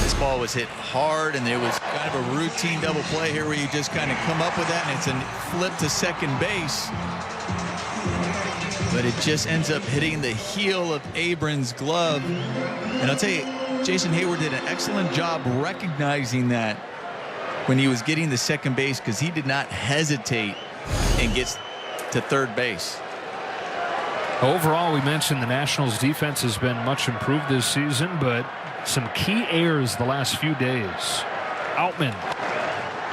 This ball was hit hard, and there was kind of a routine double play here where you just kind of come up with that, and it's a flip to second base. But it just ends up hitting the heel of Abrams' glove. And I'll tell you, Jason Hayward did an excellent job recognizing that when he was getting the second base, because he did not hesitate and gets to third base. Overall, we mentioned the Nationals' defense has been much improved this season, but some key errors the last few days. Outman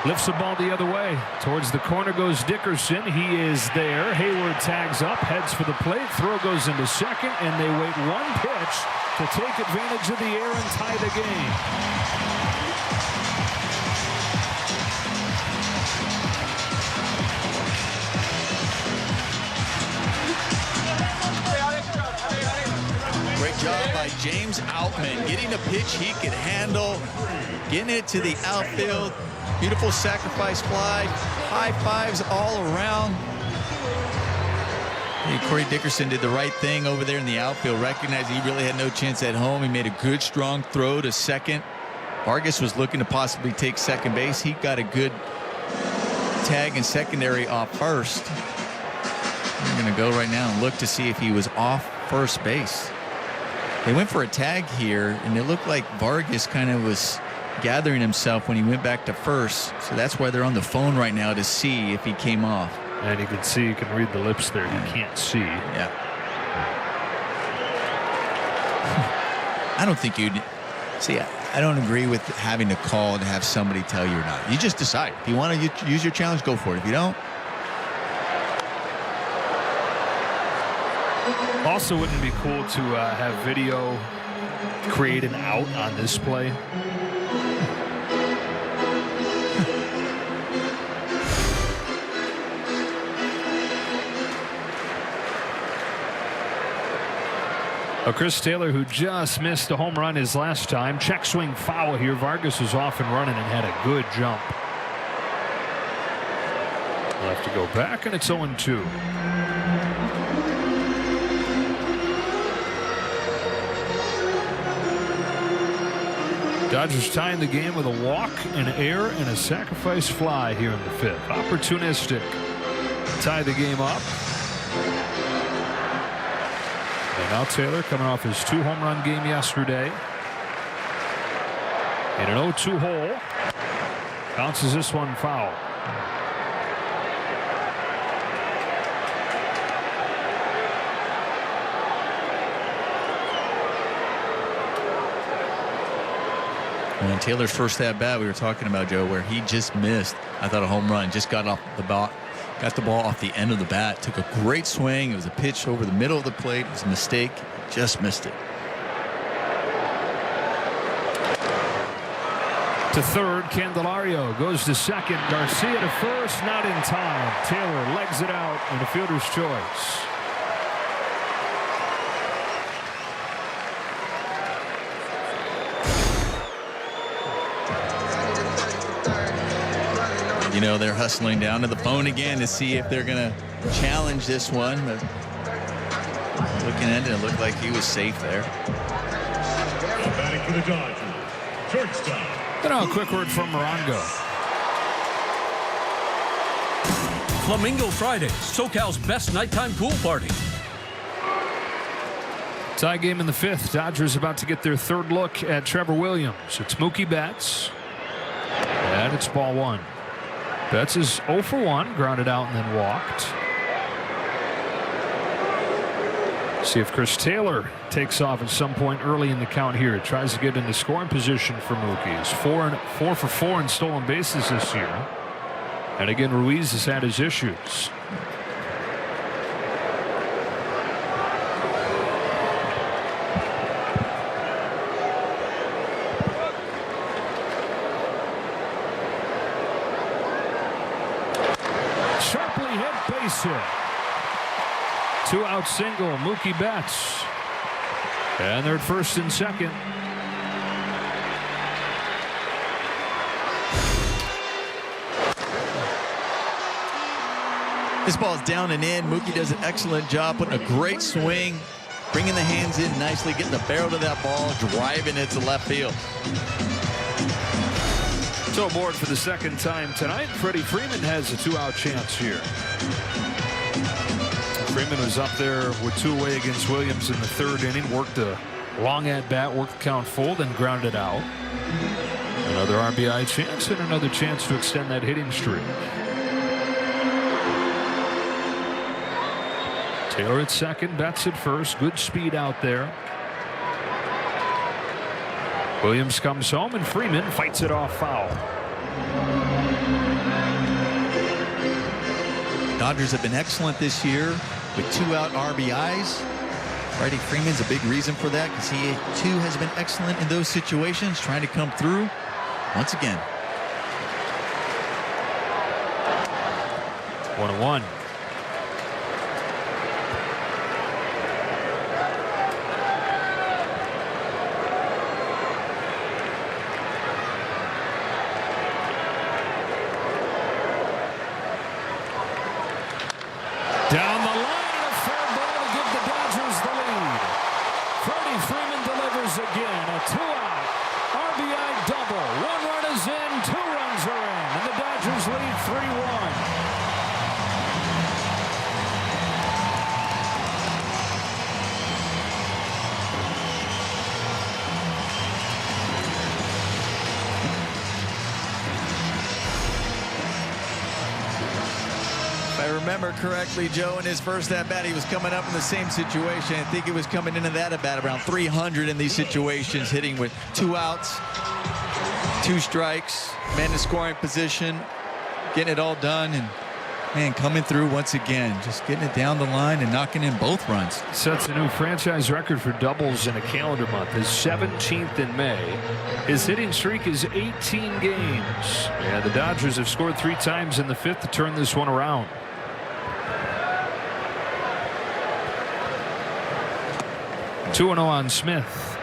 lifts the ball the other way. Towards the corner goes Dickerson. He is there. Hayward tags up, heads for the plate. Throw goes into second, and they wait one pitch to take advantage of the air and tie the game. Great job by James Outman, getting a pitch he could handle, getting it to the outfield. Beautiful sacrifice fly, high fives all around. Hey, Corey Dickerson did the right thing over there in the outfield, recognizing he really had no chance at home. He made a good, strong throw to second. Vargas was looking to possibly take second base. He got a good tag in secondary off first. I'm going to go right now and look to see if he was off first base. They went for a tag here, and it looked like Vargas kind of was gathering himself when he went back to first. So that's why they're on the phone right now to see if he came off. And you can see, you can read the lips there. You can't see. Yeah. I don't think you'd see. I don't agree with having to call to have somebody tell you or not. You just decide. If you want to use your challenge, go for it. If you don't. Also, wouldn't it be cool to have video create an out on this play? Chris Taylor, who just missed a home run his last time. Check swing foul here. Vargas was off and running and had a good jump. We'll have to go back, and it's 0-2. Dodgers tying the game with a walk, an error, and a sacrifice fly here in the fifth. Opportunistic. Tie the game up. And now Taylor coming off his 2-home run game yesterday. In an 0-2 hole. Bounces this one foul. When Taylor's first at bat, we were talking about, Joe, where he just missed, I thought, a home run. Just got off the ball, got the ball off the end of the bat. Took a great swing. It was a pitch over the middle of the plate. It was a mistake. Just missed it. To third, Candelario goes to second. Garcia to first, not in time. Taylor legs it out, and a fielder's choice. You know, they're hustling down to the phone again to see if they're going to challenge this one. But looking at it, it looked like he was safe there. Batting for the Dodgers, shortstop. Now a quick word from Morongo. Flamingo Fridays, SoCal's best nighttime pool party. Tie game in the fifth. Dodgers about to get their third look at Trevor Williams. It's Mookie Betts. And it's ball one. Betts is 0 for 1, grounded out and then walked. See if Chris Taylor takes off at some point early in the count here. Tries to get into scoring position for Mookie. He's 4 for 4 in stolen bases this year. And again, Ruiz has had his issues. Sharply hit, base hit. 2-out single, Mookie Betts. And they're at first and second. This ball's down and in. Mookie does an excellent job putting a great swing, bringing the hands in nicely, getting the barrel to that ball, driving it to left field. So aboard for the second time tonight, Freddie Freeman has a 2-out chance here. Freeman was up there with 2 away against Williams in the 3rd inning, worked a long at bat, worked the count full, then grounded out. Another RBI chance and another chance to extend that hitting streak. Taylor at second, Betts at first. Good speed out there. Williams comes home and Freeman fights it off foul. Dodgers have been excellent this year with 2-out RBIs. Freddie Freeman's a big reason for that because he too has been excellent in those situations, trying to come through once again. 1-1. Down the line, a fair ball to give the Dodgers the lead. Freddie Freeman delivers again, a 2-out RBI double. 1 run is in, 2 runs are in, and the Dodgers lead 3-1. If I remember correctly, Joe, in his first at-bat, he was coming up in the same situation. I think he was coming into that at-bat around 300 in these situations, hitting with 2 outs, 2 strikes, man in scoring position, getting it all done, and man, coming through once again, just getting it down the line and knocking in both runs. Sets a new franchise record for doubles in a calendar month. His 17th in May. His hitting streak is 18 games. And the Dodgers have scored 3 times in the 5th to turn this one around. 2-0 on Smith.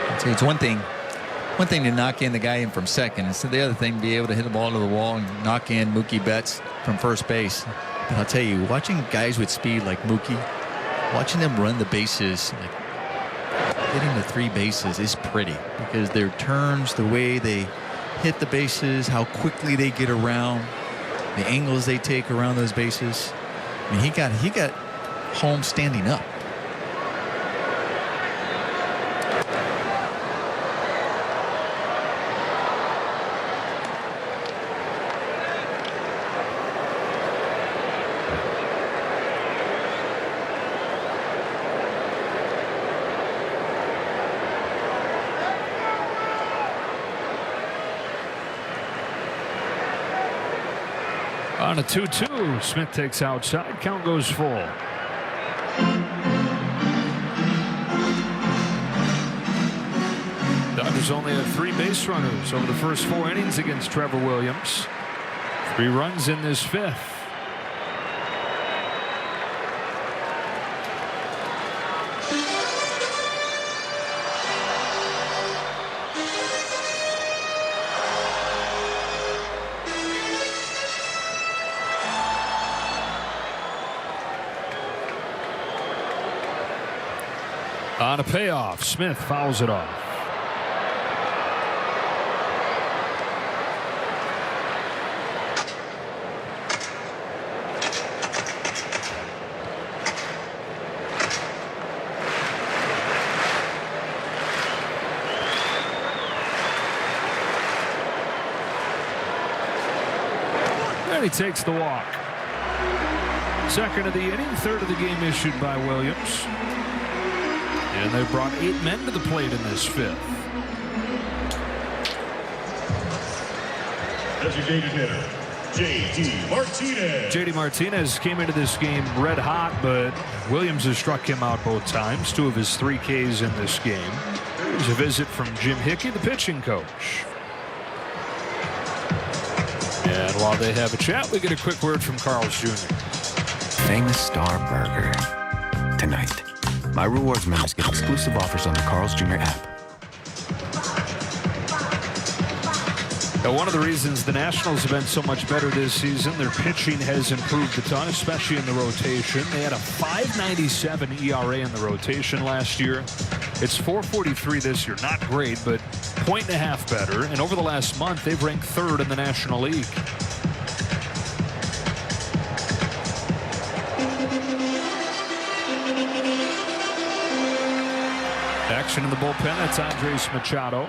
I'll tell you, it's one thing to knock in the guy in from second. It's the other thing to be able to hit the ball to the wall and knock in Mookie Betts from first base. But I'll tell you, watching guys with speed like Mookie, watching them run the bases, like getting the 3 bases is pretty because their turns, the way they hit the bases, how quickly they get around, the angles they take around those bases. I mean, he got home standing up. On a 2-2, Smith takes outside. Count goes full. Dodgers only had 3 base runners over the first 4 innings against Trevor Williams. 3 runs in this 5th. On a payoff, Smith fouls it off. And he takes the walk. Second of the inning, third of the game issued by Williams. And they brought 8 men to the plate in this 5th. Designated hitter, J.D. Martinez. J.D. Martinez came into this game red hot, but Williams has struck him out both times. 2 of his 3 Ks in this game. Here's a visit from Jim Hickey, the pitching coach. And while they have a chat, we get a quick word from Carl's Jr. Famous Star Burger tonight. My Rewards members get exclusive offers on the Carl's Jr. app. Now, one of the reasons the Nationals have been so much better this season, their pitching has improved a ton, especially in the rotation. They had a .597 ERA in the rotation last year. It's .443 this year. Not great, but 1.5 better. And over the last month, they've ranked 3rd in the National League. Action in the bullpen. That's Andres Machado.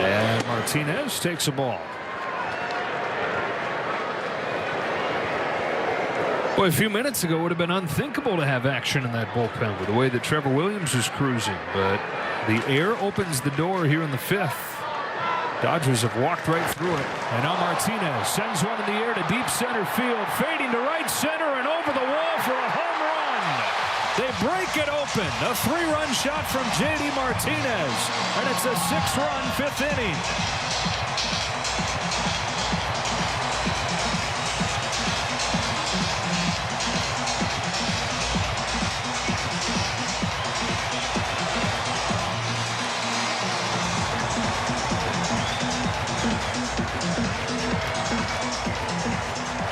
And Martinez takes a ball. Boy, a few minutes ago it would have been unthinkable to have action in that bullpen with the way that Trevor Williams was cruising. But the air opens the door here in the 5th. Dodgers have walked right through it. And now Martinez sends one in the air to deep center field. Fading to right center and over the wall for a home run. They break it open. A 3-run shot from J.D. Martinez. And it's a 6-run 5th inning.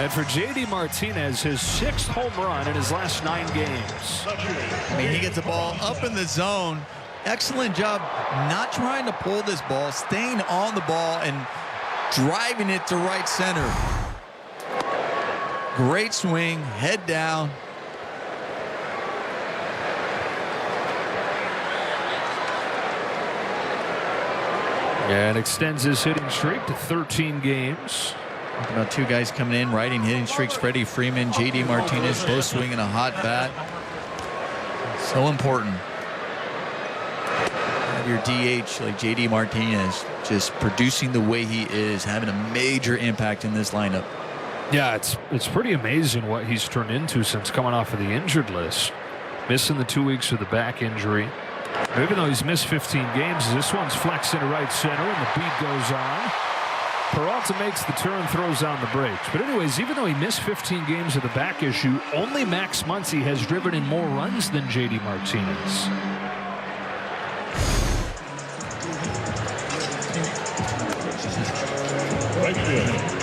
And for J.D. Martinez, his 6th home run in his last 9 games. I mean, he gets the ball up in the zone. Excellent job not trying to pull this ball, staying on the ball and driving it to right center. Great swing, head down. And extends his hitting streak to 13 games. Talking about 2 guys coming in, riding hitting streaks. Freddie Freeman, J.D. Martinez, both swinging a hot bat. So important. Have your DH like J.D. Martinez just producing the way he is, having a major impact in this lineup. Yeah, it's pretty amazing what he's turned into since coming off of the injured list. Missing the 2 weeks with the back injury. Even though he's missed 15 games, this one's flexing to right center, and the beat goes on. Peralta makes the turn, throws on the brakes. But anyways, even though he missed 15 games of the back issue, only Max Muncy has driven in more runs than J.D. Martinez.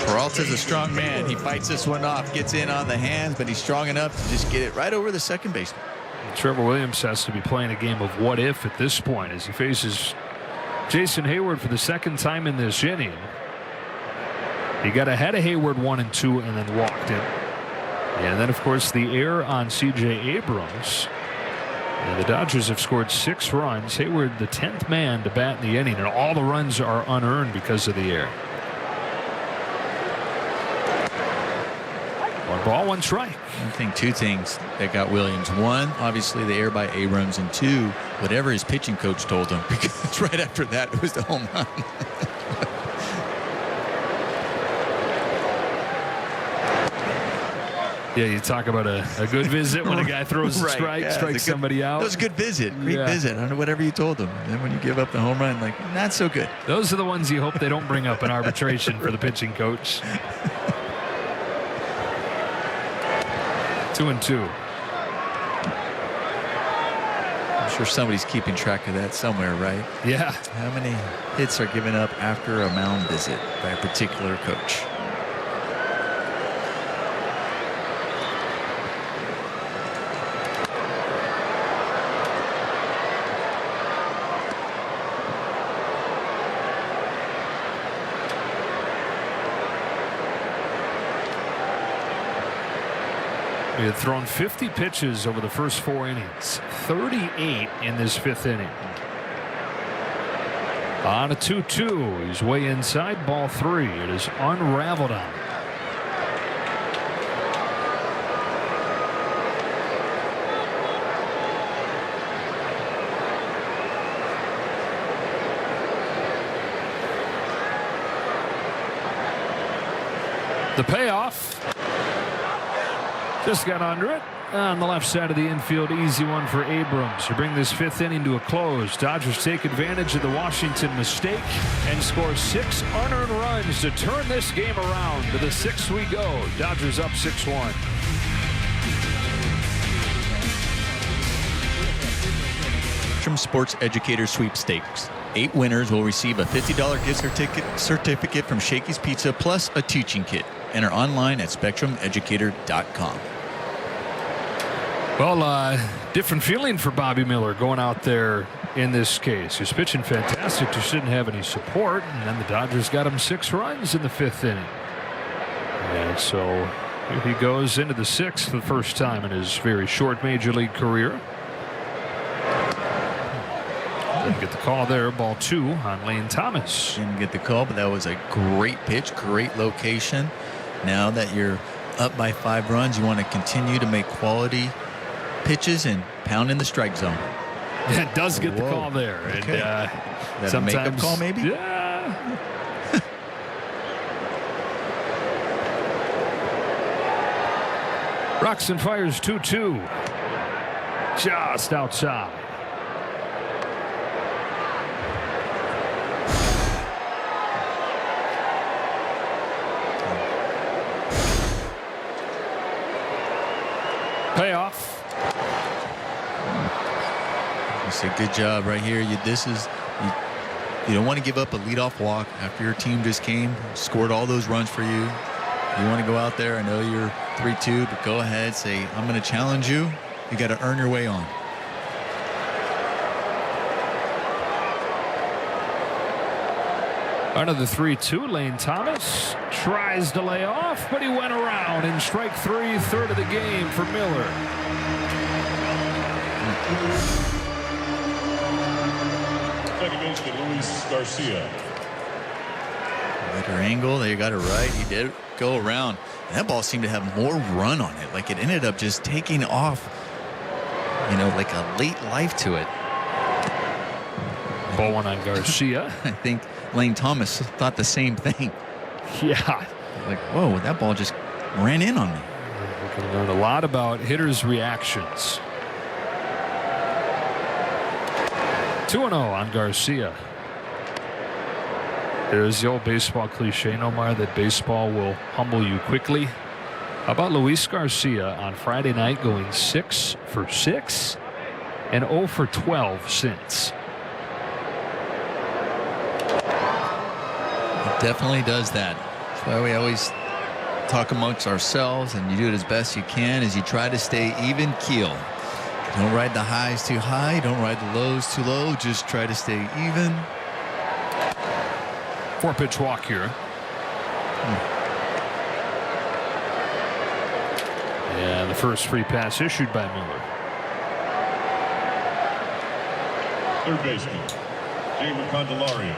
Peralta's a strong man. He fights this one off, gets in on the hands, but he's strong enough to just get it right over the second baseman. Trevor Williams has to be playing a game of what if at this point as he faces Jason Hayward for the 2nd time in this inning. He got ahead of Hayward 1-2 and then walked him. And then, of course, the error on C.J. Abrams. And the Dodgers have scored 6 runs. Hayward, the 10th man to bat in the inning, and all the runs are unearned because of the error. 1 ball, 1 strike. I think 2 things that got Williams. 1, obviously the error by Abrams, and 2, whatever his pitching coach told him, because right after that it was the home run. Yeah, you talk about a good visit when a guy throws a strike, yeah, strikes somebody out. That was a good visit. Great visit. I don't know whatever you told him. And then when you give up the home run, like, not so good. Those are the ones you hope they don't bring up in arbitration for the pitching coach. 2-2. I'm sure somebody's keeping track of that somewhere, right? Yeah. How many hits are given up after a mound visit by a particular coach? He had thrown 50 pitches over the first 4 innings, 38 in this 5th inning. On a 2-2, he's way inside, ball 3. It is unraveled on him. The payoff. Just got under it. On the left side of the infield, easy one for Abrams to bring this 5th inning to a close. Dodgers take advantage of the Washington mistake and score 6 unearned runs to turn this game around. To the 6th we go. Dodgers up 6-1. Spectrum Sports Educator Sweepstakes. 8 winners will receive a $50 gift certificate from Shakey's Pizza plus a teaching kit. Enter online at SpectrumEducator.com. Well, different feeling for Bobby Miller going out there in this case. He's pitching fantastic, just didn't have any support, and then the Dodgers got him 6 runs in the 5th inning. And so here he goes into the 6th for the first time in his very short major league career. Didn't get the call there. Ball 2 on Lane Thomas. Didn't get the call, but that was a great pitch, great location. Now that you're up by 5 runs, you want to continue to make quality pitches and pound in the strike zone. It does get the call there. Okay. And Is that a makeup call, maybe? Yeah. Rocks and fires 2-2. Just outside. Payoff. It's a good job right here. You don't want to give up a leadoff walk after your team just came, scored all those runs for you. You want to go out there. I know you're 3-2, but go ahead, say, I'm going to challenge you. You got to earn your way on. Under the 3-2, Lane Thomas tries to lay off, but he went around in strike 3, 3rd of the game for Miller. Second baseman Luis Garcia. Better angle. They got it right. He did go around. And that ball seemed to have more run on it. Like it ended up just taking off, like a late life to it. Ball 1 on Garcia. I think Lane Thomas thought the same thing. Yeah. Like, whoa, that ball just ran in on me. We can learn a lot about hitters' reactions. 2-0 on Garcia. There's the old baseball cliche, Nomar, that baseball will humble you quickly. How about Luis Garcia on Friday night going 6 for 6 and 0 for 12 since? It definitely does that. That's why we always talk amongst ourselves, and you do it as best you can as you try to stay even keel. Don't ride the highs too high. Don't ride the lows too low. Just try to stay even. 4-pitch walk here. And the first free pass issued by Miller. Third baseman Jeimer Candelario.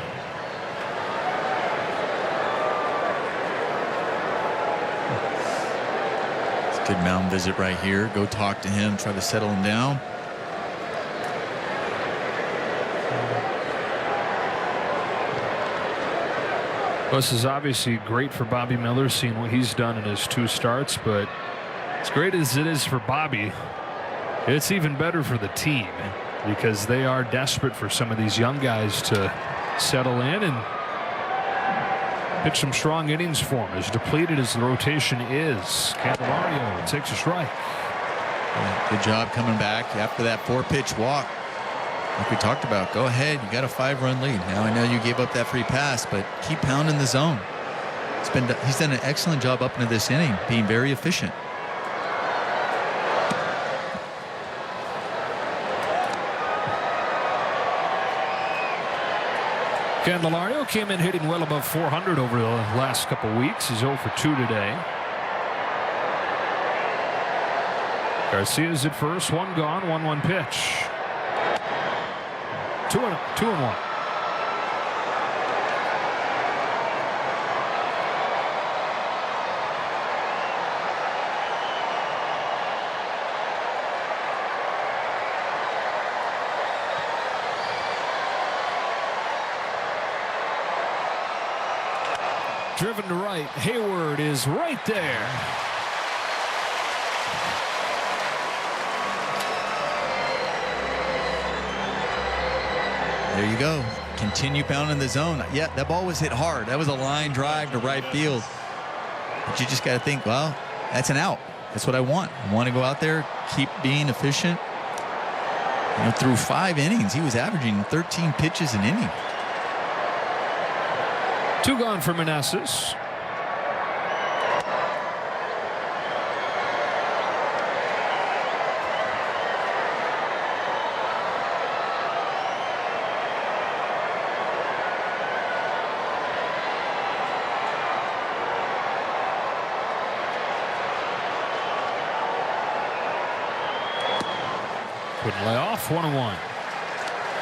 It's a good mound visit right here. Go talk to him. Try to settle him down. Well, this is obviously great for Bobby Miller, seeing what he's done in his 2 starts, but as great as it is for Bobby, it's even better for the team because they are desperate for some of these young guys to settle in and pitch some strong innings for him. As depleted as the rotation is, Candelario takes a strike. Good job coming back after that 4-pitch walk. Like we talked about, go ahead. You got a 5-run lead. Now I know you gave up that free pass, but keep pounding the zone. He's done an excellent job up into this inning, being very efficient. Candelario came in hitting well above 400 over the last couple weeks. He's 0 for 2 today. Garcia's at first, 1 gone, 1-1 pitch. 2-1. Driven to right. Hayward is right there. There you go. Continue pounding the zone. Yeah, that ball was hit hard. That was a line drive to right field. But you just got to think, well, that's an out. That's what I want. I want to go out there, keep being efficient. You know, through 5 innings, he was averaging 13 pitches an inning. 2 gone for Meneses. Couldn't lay off. 1-1.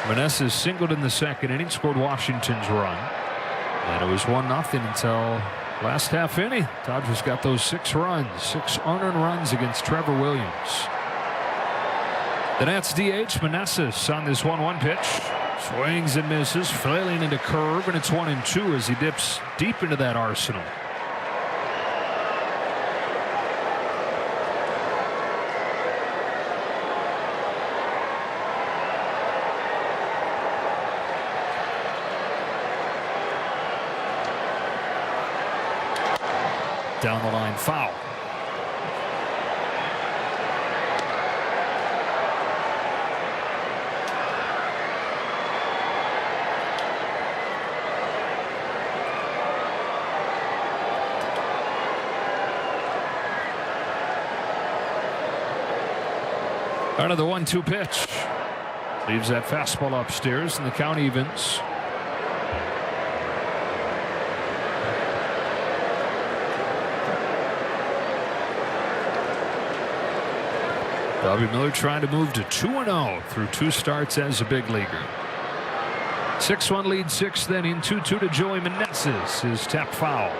Meneses singled in the second inning, scored Washington's run. And it was 1-0 until last half inning. Dodgers got those 6 runs, 6 unearned runs against Trevor Williams. The Nats DH Meneses on this 1-1 pitch. Swings and misses, flailing into curve, and it's 1-2 as he dips deep into that arsenal. Down the line, foul. Another 1-2 pitch. Leaves that fastball upstairs, and the count evens. Bobby Miller trying to move to 2-0 through 2 starts as a big leaguer. 6-1 lead, 6th inning, 2-2 to Joey Meneses. His tap foul.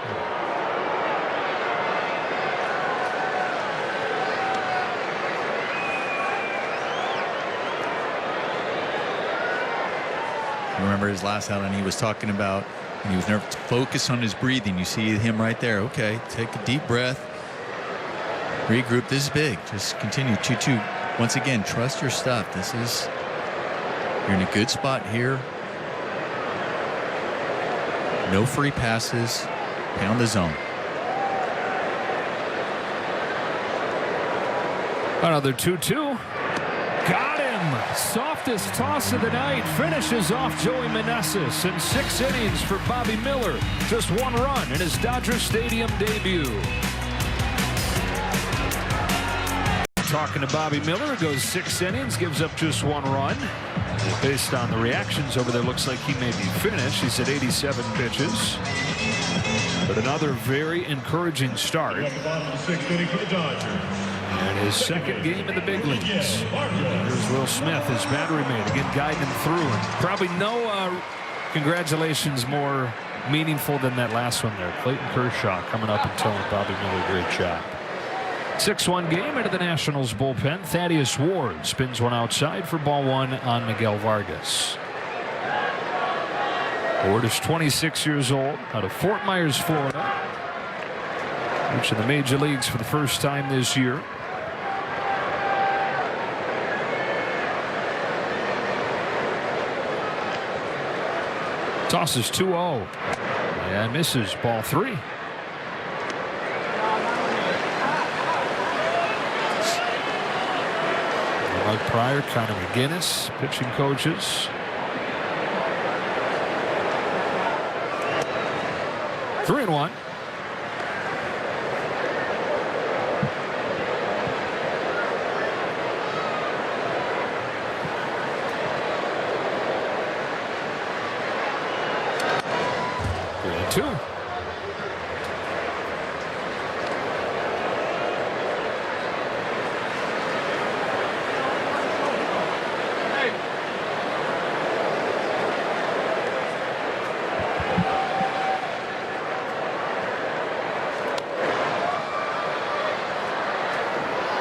Remember his last outing, he was talking about, and he was nervous, focus on his breathing. You see him right there. Okay, take a deep breath. Regroup. This is big. Just continue. 2-2. Once again, trust your stuff. You're in a good spot here. No free passes. Pound the zone. Another 2-2. Got him. Softest toss of the night. Finishes off Joey Meneses in 6 innings for Bobby Miller. Just 1 run in his Dodger Stadium debut. Talking to Bobby Miller, goes 6 innings, gives up just 1 run. And based on the reactions over there, looks like he may be finished. He's at 87 pitches. But another very encouraging start. At the bottom of the 6th inning for the Dodgers. And his 2nd game in the big leagues. Here's Will Smith, his battery mate, again guiding him through. And probably no congratulations more meaningful than that last one there. Clayton Kershaw coming up and telling Bobby Miller, great job. 6-1 game into the Nationals bullpen. Thaddeus Ward spins one outside for ball 1 on Miguel Vargas. Ward is 26 years old, out of Fort Myers, Florida. Reaching the major leagues for the first time this year. Tosses 2-0 and misses ball 3. Mike Pryor, Connor McGinnis, pitching coaches. Three and 1. Two.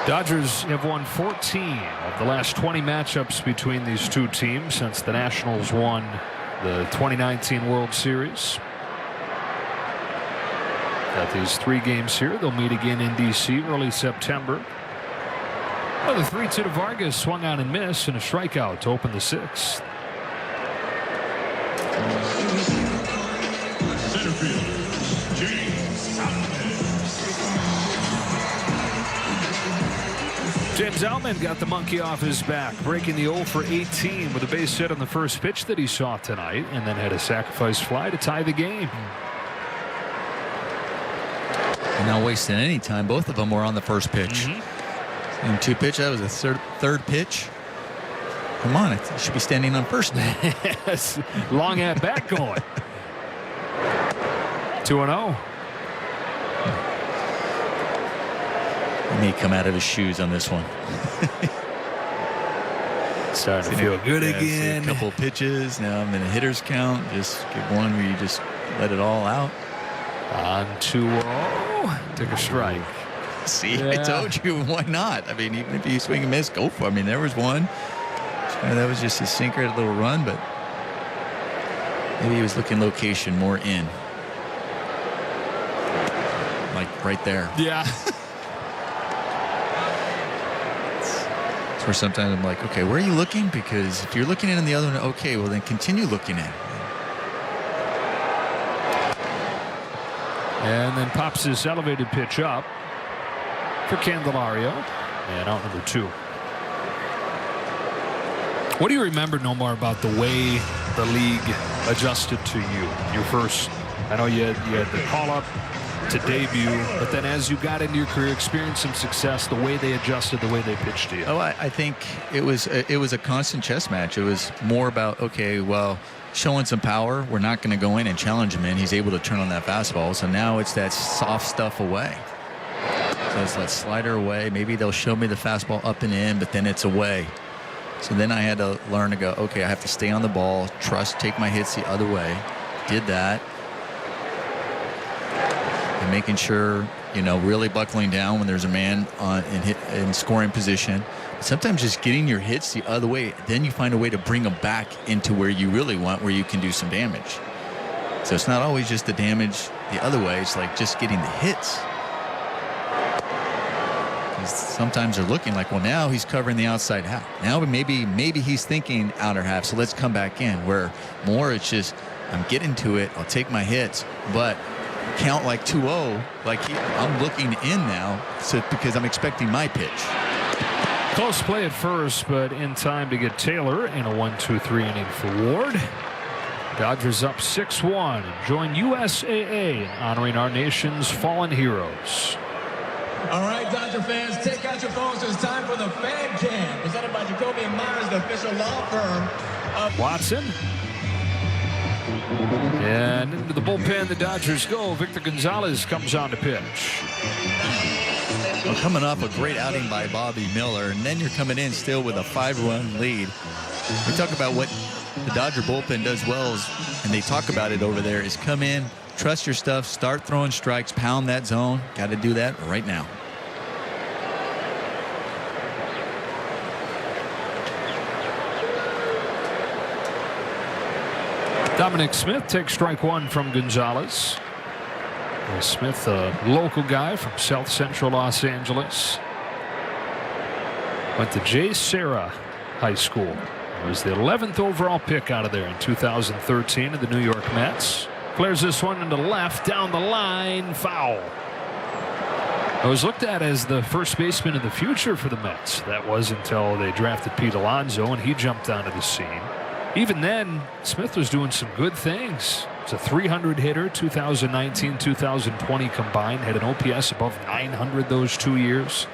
Dodgers have won 14 of the last 20 matchups between these two teams since the Nationals won the 2019 World Series. Got these 3 games here. They'll meet again in D.C. early September. Another 3-2 to Vargas, swung on and missed, and a strikeout to open the 6th. James Outman got the monkey off his back, breaking the 0 for 18 with a base hit on the first pitch that he saw tonight, and then had a sacrifice fly to tie the game. And not wasting any time. Both of them were on the first pitch. And 2 pitch. That was the third pitch. Come on, it should be standing on first now. Yes, long at bat going. 2-0. He may come out of his shoes on this one. Starting to feel good again. A couple pitches. Now I'm in a hitter's count. Just get one where you just let it all out. On 2-0. Took a strike. See, Yeah. I told you, why not? I mean, even if you swing and miss, go for it. I mean, there was one. That was just a sinker, a little run, but maybe he was looking location more in. Like right there. Yeah. That's where sometimes I'm like, okay, where are you looking? Because if you're looking in the other one, okay, well then continue looking in. And then pops this elevated pitch up for Candelario. And out number 2. What do you remember, Nomar, about the way the league adjusted to you? Your first, I know you had the call-up to debut, but then as you got into your career, experienced some success, the way they adjusted, the way they pitched to you. Oh, I think it was a constant chess match. It was more about, okay, well, showing some power. We're not going to go in and challenge him in. He's able to turn on that fastball. So now it's that soft stuff away. So it's that slider away. Maybe they'll show me the fastball up and in, but then it's away. So then I had to learn to go, okay, I have to stay on the ball, trust, take my hits the other way. Did that. And making sure, really buckling down when there's a man in scoring position. Sometimes just getting your hits the other way, then you find a way to bring them back into where you really want, where you can do some damage. So it's not always just the damage the other way. It's like just getting the hits. Sometimes they're looking like, well, now he's covering the outside half. Now maybe he's thinking outer half, so let's come back in. Where more it's just, I'm getting to it, I'll take my hits, but count like 2-0, like I'm looking in now, so because I'm expecting my pitch. Close play at first, but in time to get Taylor in a 1-2-3 inning for Ward. Dodgers up 6-1. Join USAA in honoring our nation's fallen heroes. All right, Dodger fans, take out your phones. It's time for the Fan Cam, presented by Jacoby & Myers, the official law firm of Watson. And into the bullpen the Dodgers go. Victor Gonzalez comes on to pitch. Well, coming off a great outing by Bobby Miller, and then you're coming in still with a 5-run lead. We talk about what the Dodger bullpen does well, and they talk about it over there, is come in, trust your stuff, start throwing strikes, pound that zone. Got to do that right now. Dominic Smith takes strike 1 from Gonzalez. Smith, a local guy from South Central Los Angeles. Went to J. Serra High School. Was the 11th overall pick out of there in 2013 of the New York Mets. Flares this one into left, down the line, foul. It was looked at as the first baseman of the future for the Mets. That was until they drafted Pete Alonso and he jumped onto the scene. Even then, Smith was doing some good things. It's a 300 hitter, 2019-2020 combined. Had an OPS above 900 those 2 years.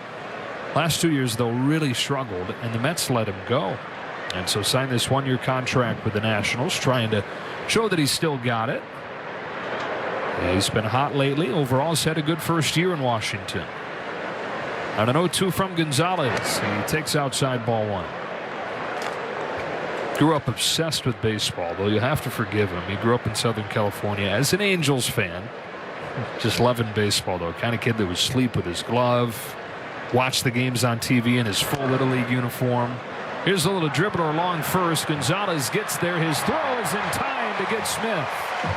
Last 2 years, though, really struggled, and the Mets let him go. And so signed this one-year contract with the Nationals, trying to show that he's still got it. Yeah, he's been hot lately. Overall, he's had a good first year in Washington. And an 0-2 from Gonzalez. He takes outside ball 1. Grew up obsessed with baseball, though you have to forgive him. He grew up in Southern California as an Angels fan. Just loving baseball, though. Kind of kid that would sleep with his glove, watch the games on TV in his full Little League uniform. Here's a little dribbler along first. Gonzalez gets there. His throw is in time to get Smith.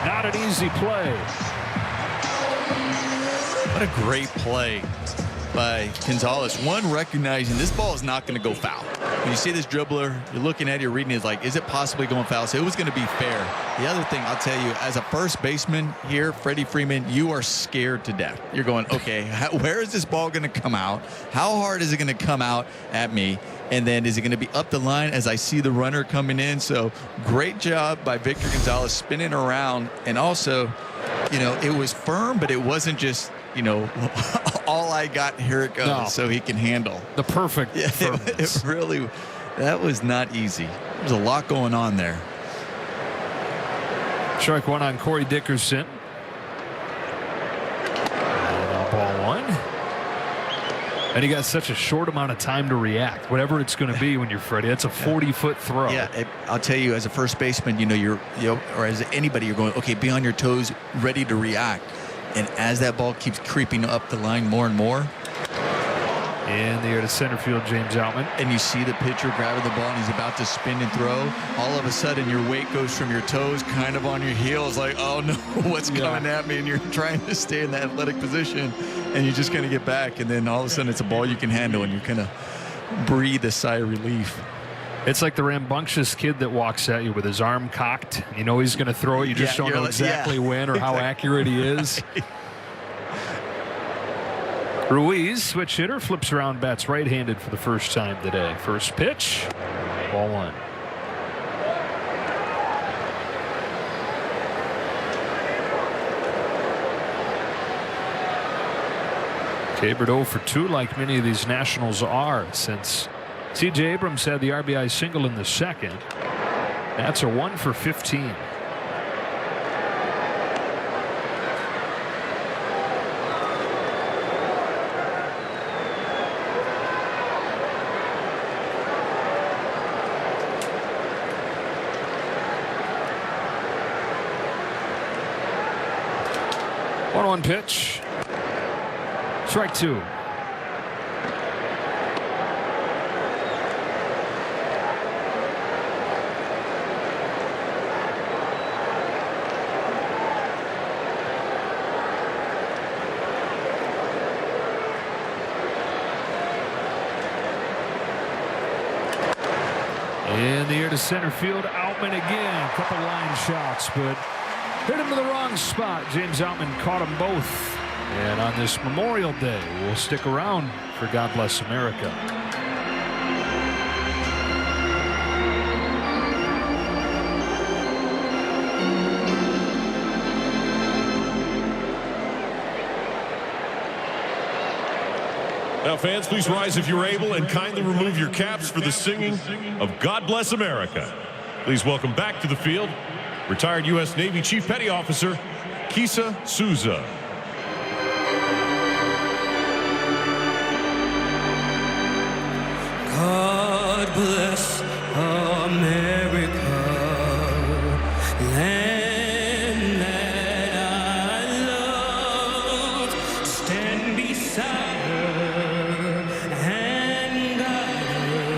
Not an easy play. What a great play by Gonzalez. One, recognizing this ball is not going to go foul. when you see this dribbler, you're looking at it, you're reading it, like, is it possibly going foul? So it was going to be fair. The other thing, I'll tell you, as a first baseman here, Freddie Freeman, you are scared to death. You're going, okay, where is this ball going to come out? How hard is it going to come out at me? And then is it going to be up the line as I see the runner coming in? So great job by Victor Gonzalez spinning around. And also, you know, it was firm, but it wasn't just, you know, all I got, here it goes, No. so he can handle. The perfect firmness. It really, that was not easy. There's a lot going on there. Strike one on Corey Dickerson. And ball one. And he got such a short amount of time to react. Whatever it's going to be when you're Freddie, that's a 40-foot throw. Yeah, I'll tell you, as a first baseman, you know, or as anybody, you're going, okay, be on your toes, ready to react. And as that ball keeps creeping up the line more and more, In the air to center field, James Outman. and you see the pitcher grabbing the ball and he's about to spin and throw, all of a sudden your weight goes from your toes kind of on your heels, like, oh no, what's coming at me? And you're trying to stay in that athletic position, and you just kind of get back, and then all of a sudden it's a ball you can handle, and you kind of breathe a sigh of relief. It's like the rambunctious kid that walks at you with his arm cocked. You know he's going to throw it. You just Yeah, don't you're know like, exactly yeah. when or how accurate he is. Ruiz, switch hitter, flips around, bats right-handed for the first time today. First pitch, ball one. Tabor 0 for 2, like many of these Nationals are, since C.J. Abrams had the RBI single in the second. That's a 1 for 15. One pitch. Strike two. In the air to center field, Outman again. Couple line shots, but hit him to the wrong spot. James Outman caught them both. And on this Memorial Day, we'll stick around for God Bless America. Now, fans, please rise if you're able and kindly remove your caps for the singing of God Bless America. Please welcome back to the field retired U.S. Navy Chief Petty Officer Kisa Souza. God bless America, land that I love. Stand beside her and guide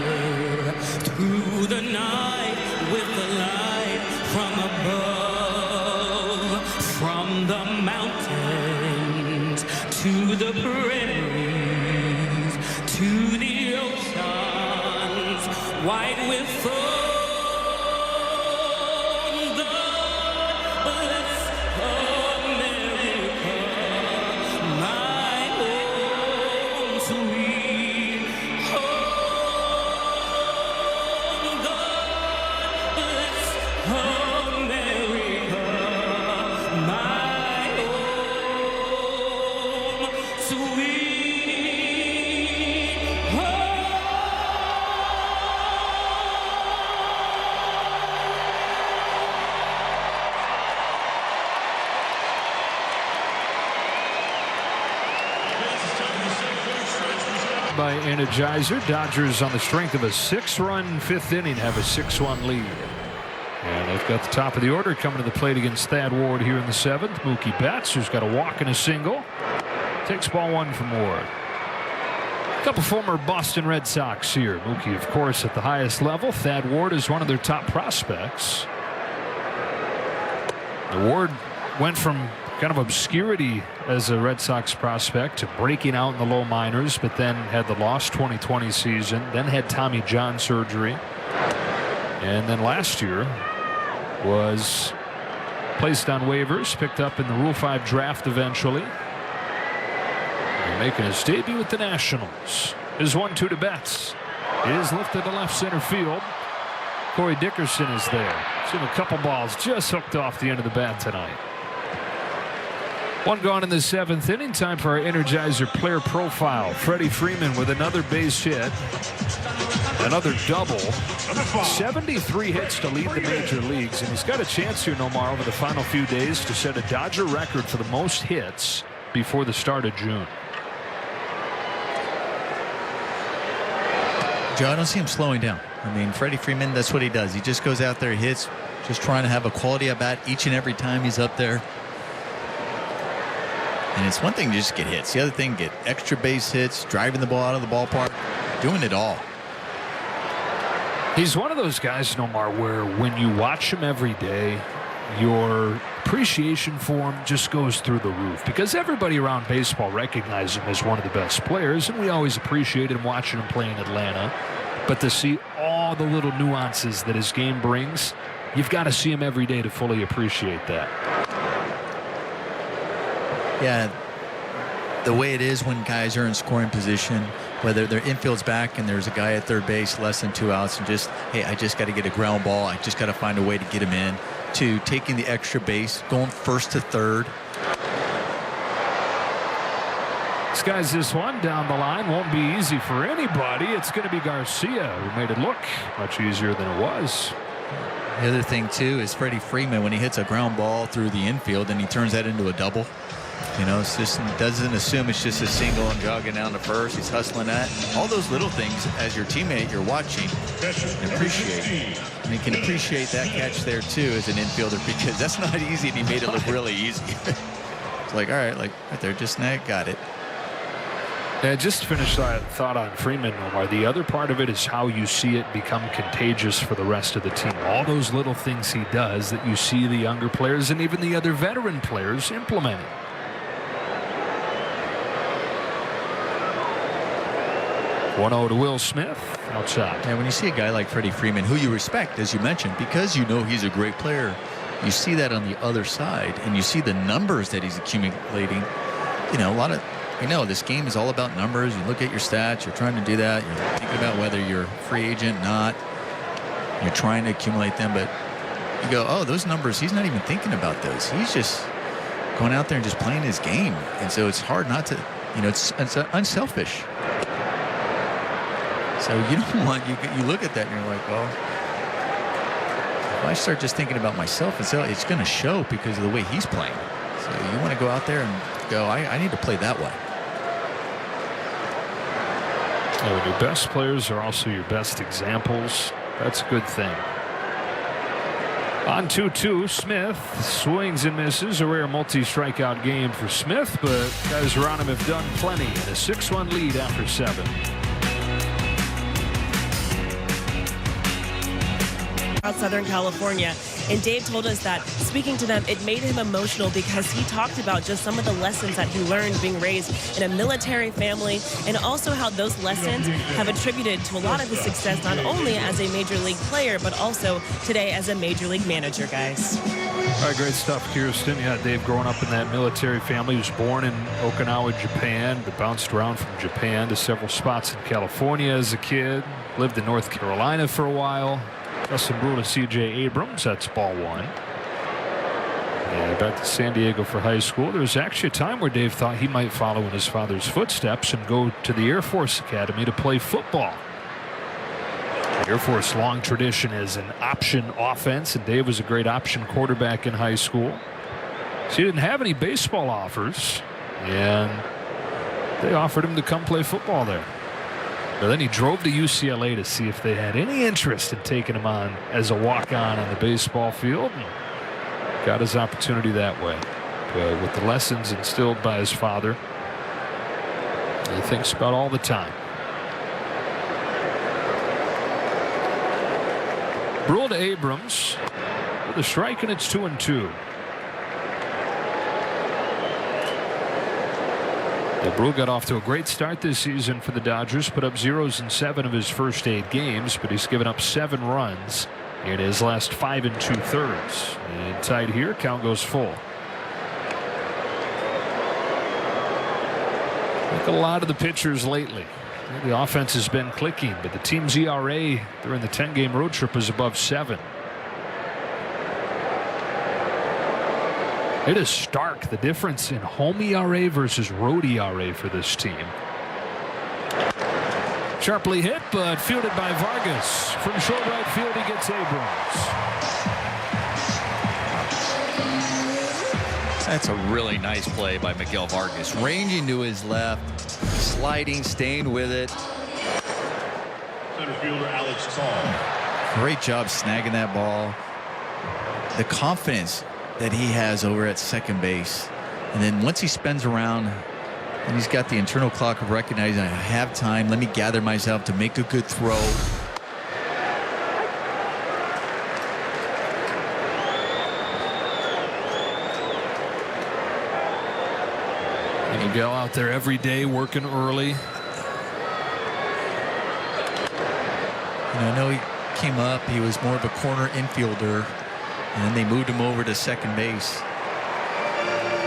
her through the night with the light from above, from the mountains to the prairies to the oceans white with foam. God bless America, my home sweet home. God bless America, my home sweet home. By Energizer, Dodgers on the strength of a 6-run fifth inning have a 6-1 lead. And they've got the top of the order coming to the plate against Thad Ward here in the 7th. Mookie Betts, who's got a walk and a single, takes ball one from Ward. A couple former Boston Red Sox here. Mookie, of course, at the highest level. Thad Ward is one of their top prospects. The Ward went from kind of obscurity as a Red Sox prospect, breaking out in the low minors, but then had the lost 2020 season, then had Tommy John surgery, and then last year was placed on waivers, picked up in the Rule 5 draft eventually, and making his debut with the Nationals. His 1-2 to Betts is lifted to left center field. Corey Dickerson is there. Seen a couple balls just hooked off the end of the bat tonight. One gone in the 7th inning. Time for our Energizer player profile. Freddie Freeman with another base hit. Another double. 73 hits to lead the major leagues. And he's got a chance here, Nomar, over the final few days to set a Dodger record for the most hits before the start of June. Joe, I don't see him slowing down. I mean, Freddie Freeman, that's what he does. He just goes out there, hits, just trying to have a quality at bat each and every time he's up there. And it's one thing to just get hits. The other thing, get extra base hits, driving the ball out of the ballpark, doing it all. He's one of those guys, Nomar, where when you watch him every day, your appreciation for him just goes through the roof, because everybody around baseball recognizes him as one of the best players, and we always appreciated him watching him play in Atlanta. But to see all the little nuances that his game brings, you've got to see him every day to fully appreciate that. Yeah, the way it is when guys are in scoring position, whether their infield's back and there's a guy at third base, less than 2 outs, and just, hey, I just got to get a ground ball. I just got to find a way to get him in, to taking the extra base, going first to third. Skies this one down the line. Won't be easy for anybody. It's going to be Garcia who made it look much easier than it was. The other thing, too, is Freddie Freeman, when he hits a ground ball through the infield and he turns that into a double. You know, it's just doesn't assume it's just a single and jogging down to first. He's hustling that. All those little things, as your teammate, you're watching and appreciate. And you can appreciate that catch there, too, as an infielder, because that's not easy, and he made it look really easy. It's like, all right, like right there, just got it. Yeah, just to finish that thought on Freeman, Omar, the other part of it is how you see it become contagious for the rest of the team. All those little things he does that you see the younger players and even the other veteran players implementing. One-0 to Will Smith outside. And when you see a guy like Freddie Freeman, who you respect, as you mentioned, because you know he's a great player, you see that on the other side, and you see the numbers that he's accumulating. You know, this game is all about numbers. You look at your stats, you're trying to do that. You're thinking about whether you're a free agent, not. You're trying to accumulate them, but you go, oh, those numbers, he's not even thinking about those. He's just going out there and just playing his game. And so it's hard not to, it's unselfish. So you don't want, you look at that and you're like, well, if I start just thinking about myself, it's going to show because of the way he's playing. So you want to go out there and go, I need to play that way. Yeah, when your best players are also your best examples, that's a good thing. On 2-2, Smith swings and misses. A rare multi-strikeout game for Smith, but guys around him have done plenty. And a 6-1 lead after 7. Southern California, and Dave told us that speaking to them, it made him emotional because he talked about just some of the lessons that he learned being raised in a military family, and also how those lessons have attributed to a lot of his success, not only as a major league player, but also today as a major league manager, guys. All right, great stuff, Kirsten. Yeah, Dave growing up in that military family. He was born in Okinawa, Japan, but bounced around from Japan to several spots in California as a kid. Lived in North Carolina for a while. Justin Brewer to C.J. Abrams. That's ball 1. And back to San Diego for high school. There was actually a time where Dave thought he might follow in his father's footsteps and go to the Air Force Academy to play football. The Air Force, long tradition as an option offense, and Dave was a great option quarterback in high school. So he didn't have any baseball offers, and they offered him to come play football there. But then he drove to UCLA to see if they had any interest in taking him on as a walk-on the baseball field, and got his opportunity that way. But with the lessons instilled by his father, he thinks about all the time. Brule to Abrams with a strike, and it's 2-2. Abreu got off to a great start this season for the Dodgers, put up zeros in 7 of his first 8 games, but he's given up 7 runs in his last 5 2/3. And tied here, count goes full. Like a lot of the pitchers lately, the offense has been clicking, but the team's ERA during the 10-game road trip is above 7. It is stark, the difference in home ERA versus road ERA for this team. Sharply hit, but fielded by Vargas. From short right field, he gets Abrams. That's a really nice play by Miguel Vargas. Ranging to his left, sliding, staying with it. Center fielder Alex Tall. Great job snagging that ball. The confidence that he has over at second base. And then once he spins around and he's got the internal clock of recognizing I have time, let me gather myself to make a good throw. Miguel out there every day working early. And I know he came up, he was more of a corner infielder, and then they moved him over to second base.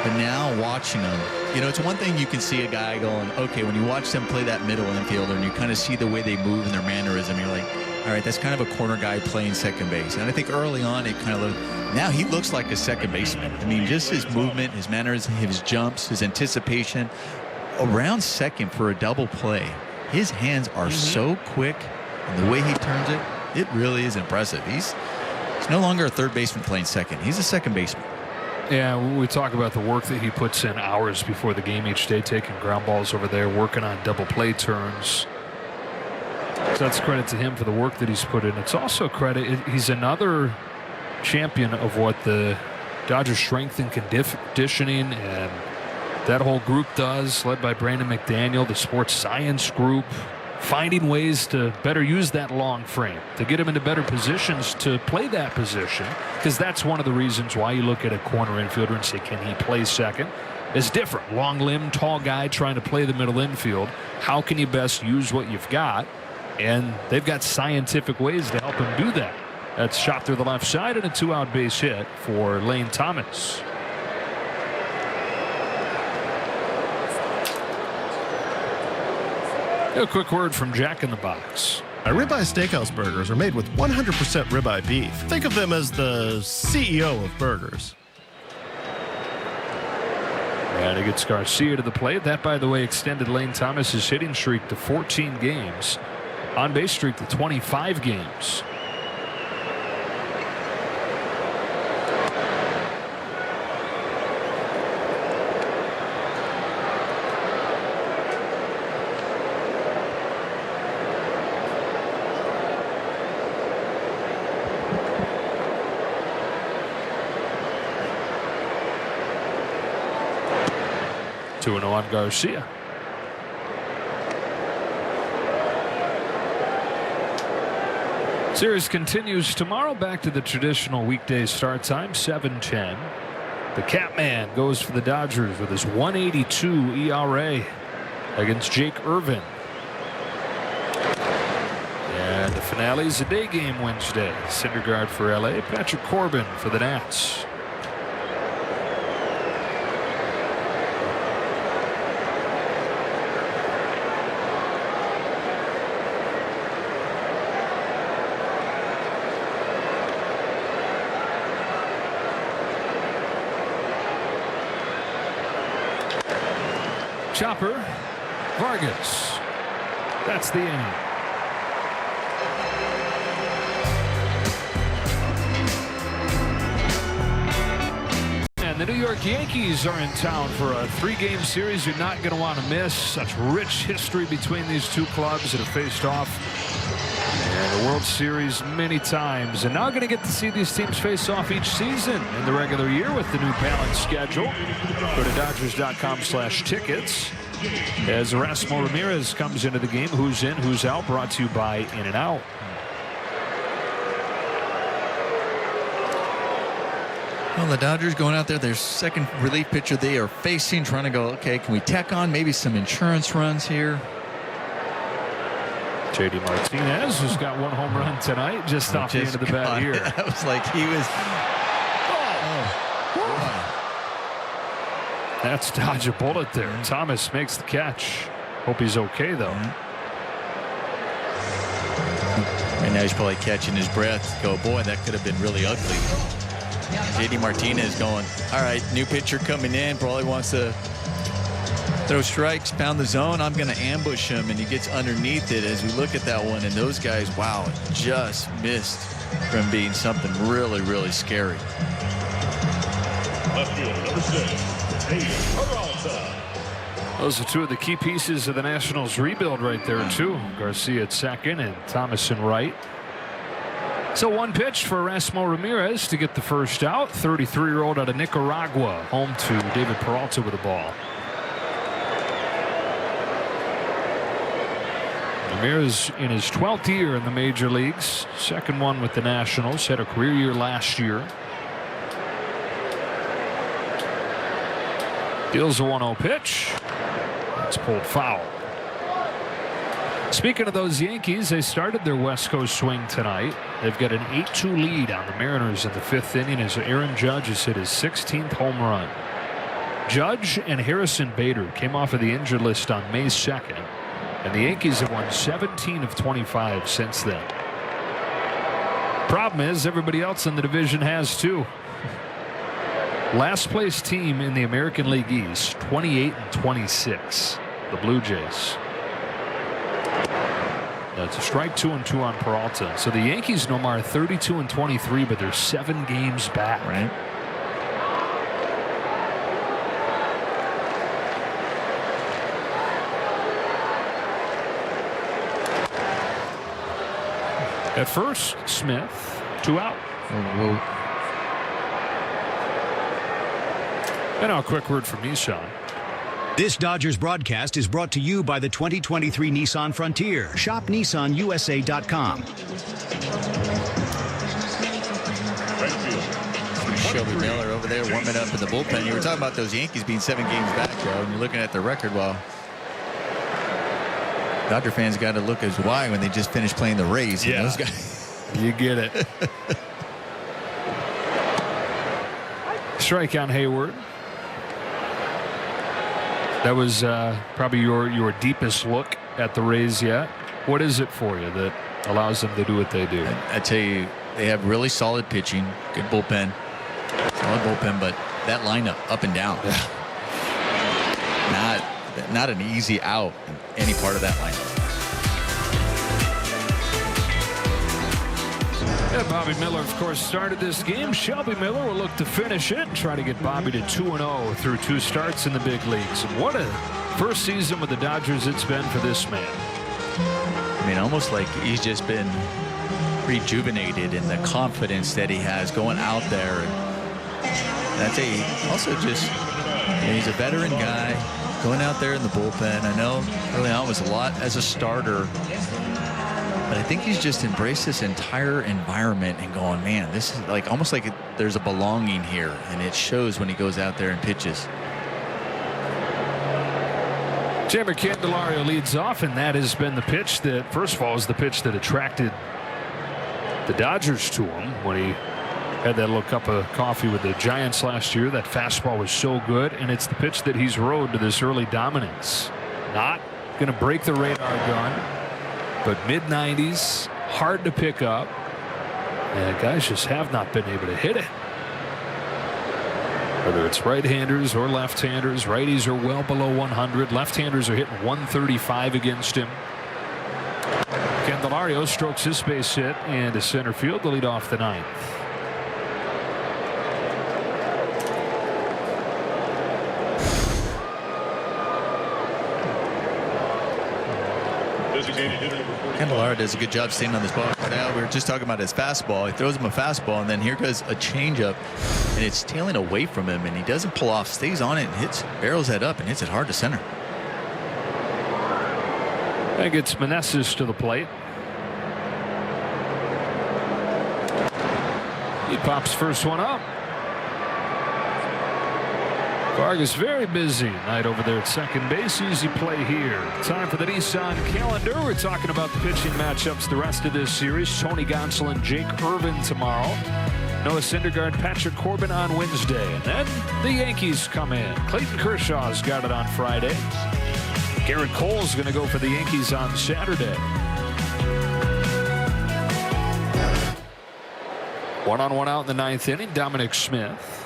But now watching him, it's one thing you can see a guy going, okay, when you watch them play that middle infielder and you kind of see the way they move and their mannerism, you're like, all right, that's kind of a corner guy playing second base. And I think early on it kind of looked, now he looks like a second baseman. I mean, just his movement, his mannerism, his jumps, his anticipation. Around second for a double play, his hands are so quick, and the way he turns it, it really is impressive. He's no longer a third baseman playing second. He's a second baseman. Yeah, we talk about the work that he puts in hours before the game each day, taking ground balls over there, working on double play turns. So that's credit to him for the work that he's put in. It's also credit. He's another champion of what the Dodgers strength and conditioning and that whole group does, led by Brandon McDaniel, the sports science group, finding ways to better use that long frame, to get him into better positions to play that position, because that's one of the reasons why you look at a corner infielder and say, can he play second? It's different. Long limb, tall guy trying to play the middle infield. How can you best use what you've got? And they've got scientific ways to help him do that. That's shot through the left side and a 2-out base hit for Lane Thomas. A quick word from Jack in the Box. Ribeye Steakhouse burgers are made with 100% ribeye beef. Think of them as the CEO of burgers. And he gets Garcia to the plate. That, by the way, extended Lane Thomas's hitting streak to 14 games. On base streak to 25 games. Two and on Garcia. Series continues tomorrow. Back to the traditional weekday start time, 7:10. The Catman goes for the Dodgers with his 1.82 ERA against Jake Irvin. And the finale is a day game Wednesday. Syndergaard for LA, Patrick Corbin for the Nats. Chopper, Vargas. That's the inning. And the New York Yankees are in town for a 3-game series you're not going to want to miss. Such rich history between these two clubs that have faced off in the World Series many times, and now going to get to see these teams face off each season in the regular year with the new balanced schedule. Go to Dodgers.com/tickets as Erasmo Ramirez comes into the game. Who's in, who's out, brought to you by In-N-Out. Well, the Dodgers going out there, their second relief pitcher they are facing, trying to go, okay, can we tack on maybe some insurance runs here? J.D. Martinez has got one home run tonight, just off the end of the bat here. That was like he was. That's dodge a bullet there. Thomas makes the catch. Hope he's okay, though. And now he's probably catching his breath. Go, boy, that could have been really ugly. J.D. Martinez going, all right, new pitcher coming in, probably wants to throw strikes, pound the zone. I'm going to ambush him, and he gets underneath it as we look at that one. And those guys, wow, just missed from being something really, really scary. Left field, number 6, David Peralta. Those are two of the key pieces of the Nationals rebuild right there, too. Garcia at second and Thomason right. So one pitch for Erasmo Ramirez to get the first out. 33-year-old out of Nicaragua, home to David Peralta with the ball. Ramirez in his 12th year in the major leagues. Second one with the Nationals. Had a career year last year. Deals a 1-0 pitch. That's pulled foul. Speaking of those Yankees, they started their West Coast swing tonight. They've got an 8-2 lead on the Mariners in the 5th inning as Aaron Judge has hit his 16th home run. Judge and Harrison Bader came off of the injured list on May 2nd, and the Yankees have won 17 of 25 since then. Problem is, everybody else in the division has too. Last place team in the American League East, 28-26, the Blue Jays. That's a strike, 2-2 on Peralta. So the Yankees, Nomar, 32-23, but they're 7 games back. Right. At first, Smith, 2 out. And now a quick word from Nissan. This Dodgers broadcast is brought to you by the 2023 Nissan Frontier. Shop NissanUSA.com. Shelby Miller over there warming up in the bullpen. You were talking about those Yankees being 7 games back, Joe, and you're looking at the record. Well, Dodger fans got to look as why when they just finished playing the Rays. Yeah. Those guys. You get it. Strike on Hayward. That was probably your deepest look at the Rays yet. What is it for you that allows them to do what they do? I tell you, they have really solid pitching, good bullpen, but that lineup up and down, not an easy out in any part of that lineup. Yeah, Bobby Miller, of course, started this game. Shelby Miller will look to finish it and try to get Bobby to 2-0 through 2 starts in the big leagues. And what a first season with the Dodgers it's been for this man. I mean, almost like he's just been rejuvenated in the confidence that he has going out there. And I'd say also just, he's a veteran guy going out there in the bullpen. I know early on was a lot as a starter. But I think he's just embraced this entire environment and going, man, this is like almost like there's a belonging here, and it shows when he goes out there and pitches. Jeimer Candelario leads off, and that has been the pitch that, first of all, is the pitch that attracted the Dodgers to him when he had that little cup of coffee with the Giants last year. That fastball was so good, and it's the pitch that he's rode to this early dominance. Not going to break the radar gun, but mid-90s, hard to pick up, and guys just have not been able to hit it. Whether it's right-handers or left-handers, righties are well below 100. Left-handers are hitting 135 against him. Candelario strokes his base hit into center field to lead off the 9th. Candelario does a good job staying on this ball. Now we were just talking about his fastball. He throws him a fastball, and then here goes a changeup, and it's tailing away from him, and he doesn't pull off, stays on it, and hits, barrels that up, and hits it hard to center. That gets Meneses to the plate. He pops first one up. Vargas very busy night over there at second base. Easy play here. Time for the Nissan calendar. We're talking about the pitching matchups the rest of this series. Tony Gonsolin, Jake Irvin tomorrow. Noah Syndergaard, Patrick Corbin on Wednesday. And then the Yankees come in. Clayton Kershaw's got it on Friday. Garrett Cole's going to go for the Yankees on Saturday. 1-on-1 out in the ninth inning. Dominic Smith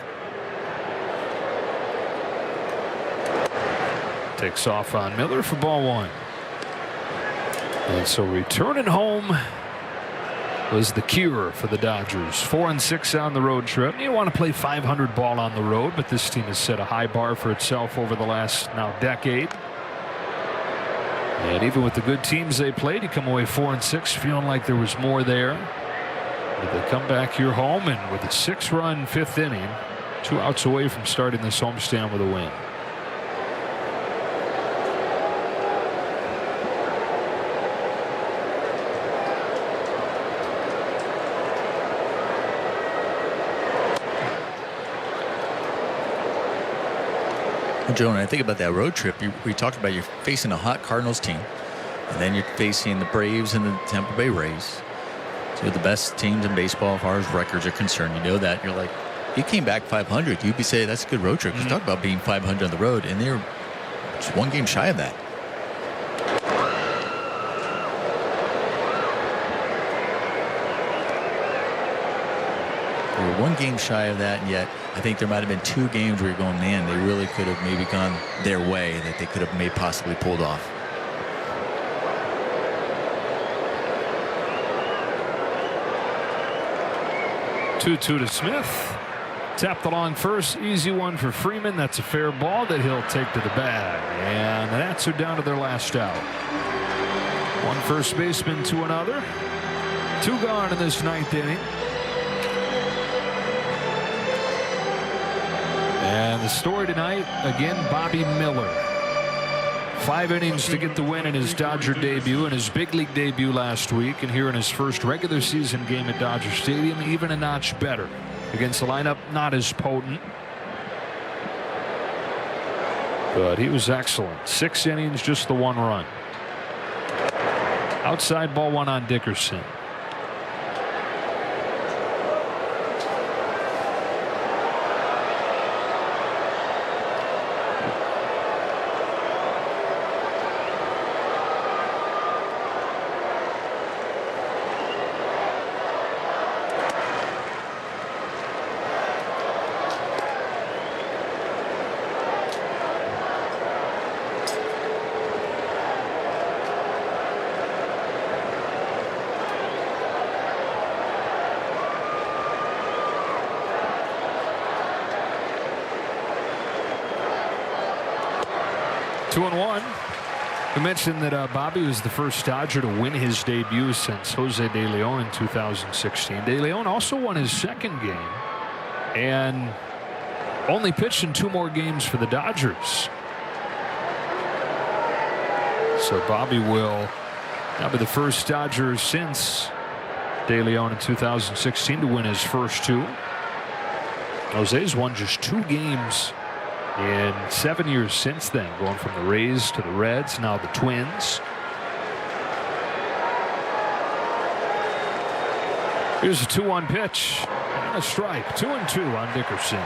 takes off on Miller for ball one. And so returning home was the cure for the Dodgers. 4-6 on the road trip. You want to play 500 ball on the road, but this team has set a high bar for itself over the last now decade. And even with the good teams they played, you come away 4-6 feeling like there was more there. But they come back here home, and with a 6-run fifth inning, 2 outs away from starting this homestand with a win. Joe, and I think about that road trip, we talked about you're facing a hot Cardinals team, and then you're facing the Braves and the Tampa Bay Rays. Two of the best teams in baseball as far as records are concerned. You know that. You're like, you came back 500. You'd be saying that's a good road trip. Because talk about being 500 on the road, and they're just 1 game shy of that. They were 1 game shy of that, and yet I think there might have been 2 games where you're going, man, they really could have maybe gone their way, that they could have possibly pulled off. Two to Smith. Tapped along first. Easy one for Freeman. That's a fair ball that he'll take to the bag. And the Nats are down to their last out. 1 first baseman to another. 2 gone in this 9th inning. And the story tonight, again, Bobby Miller. 5 innings to get the win in his Dodger debut and his big league debut last week, and here in his first regular season game at Dodger Stadium, even a notch better against a lineup not as potent. But he was excellent. 6 innings, just the 1 run. Outside ball 1 on Dickerson. We mentioned that Bobby was the first Dodger to win his debut since Jose De Leon in 2016. De Leon also won his 2nd game and only pitched in 2 more games for the Dodgers. So Bobby will now be the first Dodger since De Leon in 2016 to win his first 2. Jose's won just 2 games in 7 years since then, going from the Rays to the Reds, now the Twins. Here's a 2-1 pitch and a strike. 2-2 on Dickerson.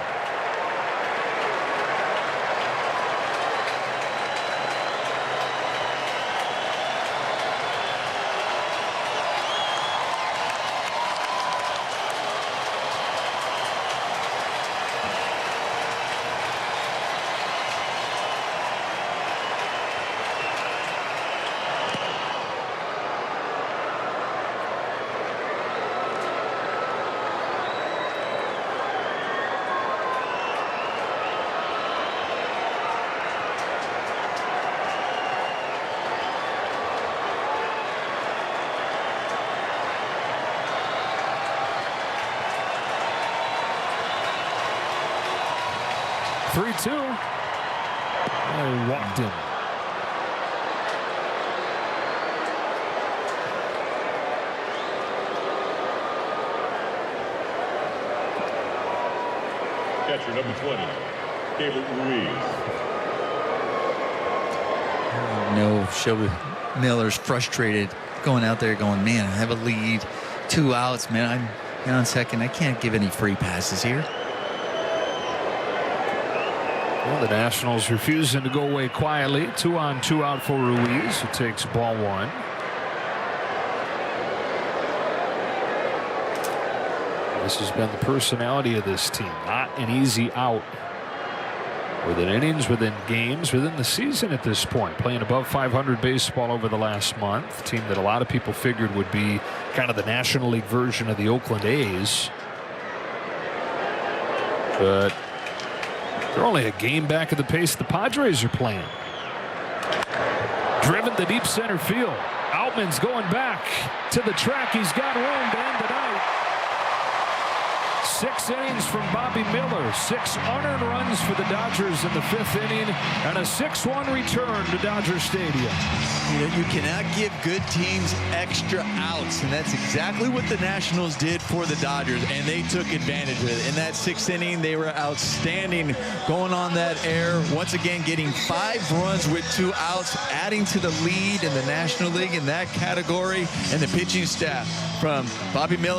Walked him. Catcher number 20, Gabriel Ruiz. No, Shelby Miller's frustrated going out there going, man, I have a lead, 2 outs, man. I'm on second. I can't give any free passes here. Well, the Nationals refusing to go away quietly. 2 on, 2 out for Ruiz, who takes ball 1. This has been the personality of this team. Not an easy out. Within innings, within games, within the season at this point. Playing above 500 baseball over the last month. A team that a lot of people figured would be kind of the National League version of the Oakland A's. But they're only a game back of the pace the Padres are playing. Driven to deep center field. Outman's going back to the track. He's got room to end the night. 6 innings from Bobby Miller. 6 unearned runs for the Dodgers in the 5th inning, and a 6-1 return to Dodger Stadium. You cannot give good teams extra outs, and that's exactly what the Nationals did for the Dodgers, and they took advantage of it. In that 6th inning, they were outstanding going on that air. Once again, getting 5 runs with 2 outs, adding to the lead in the National League in that category, and the pitching staff from Bobby Miller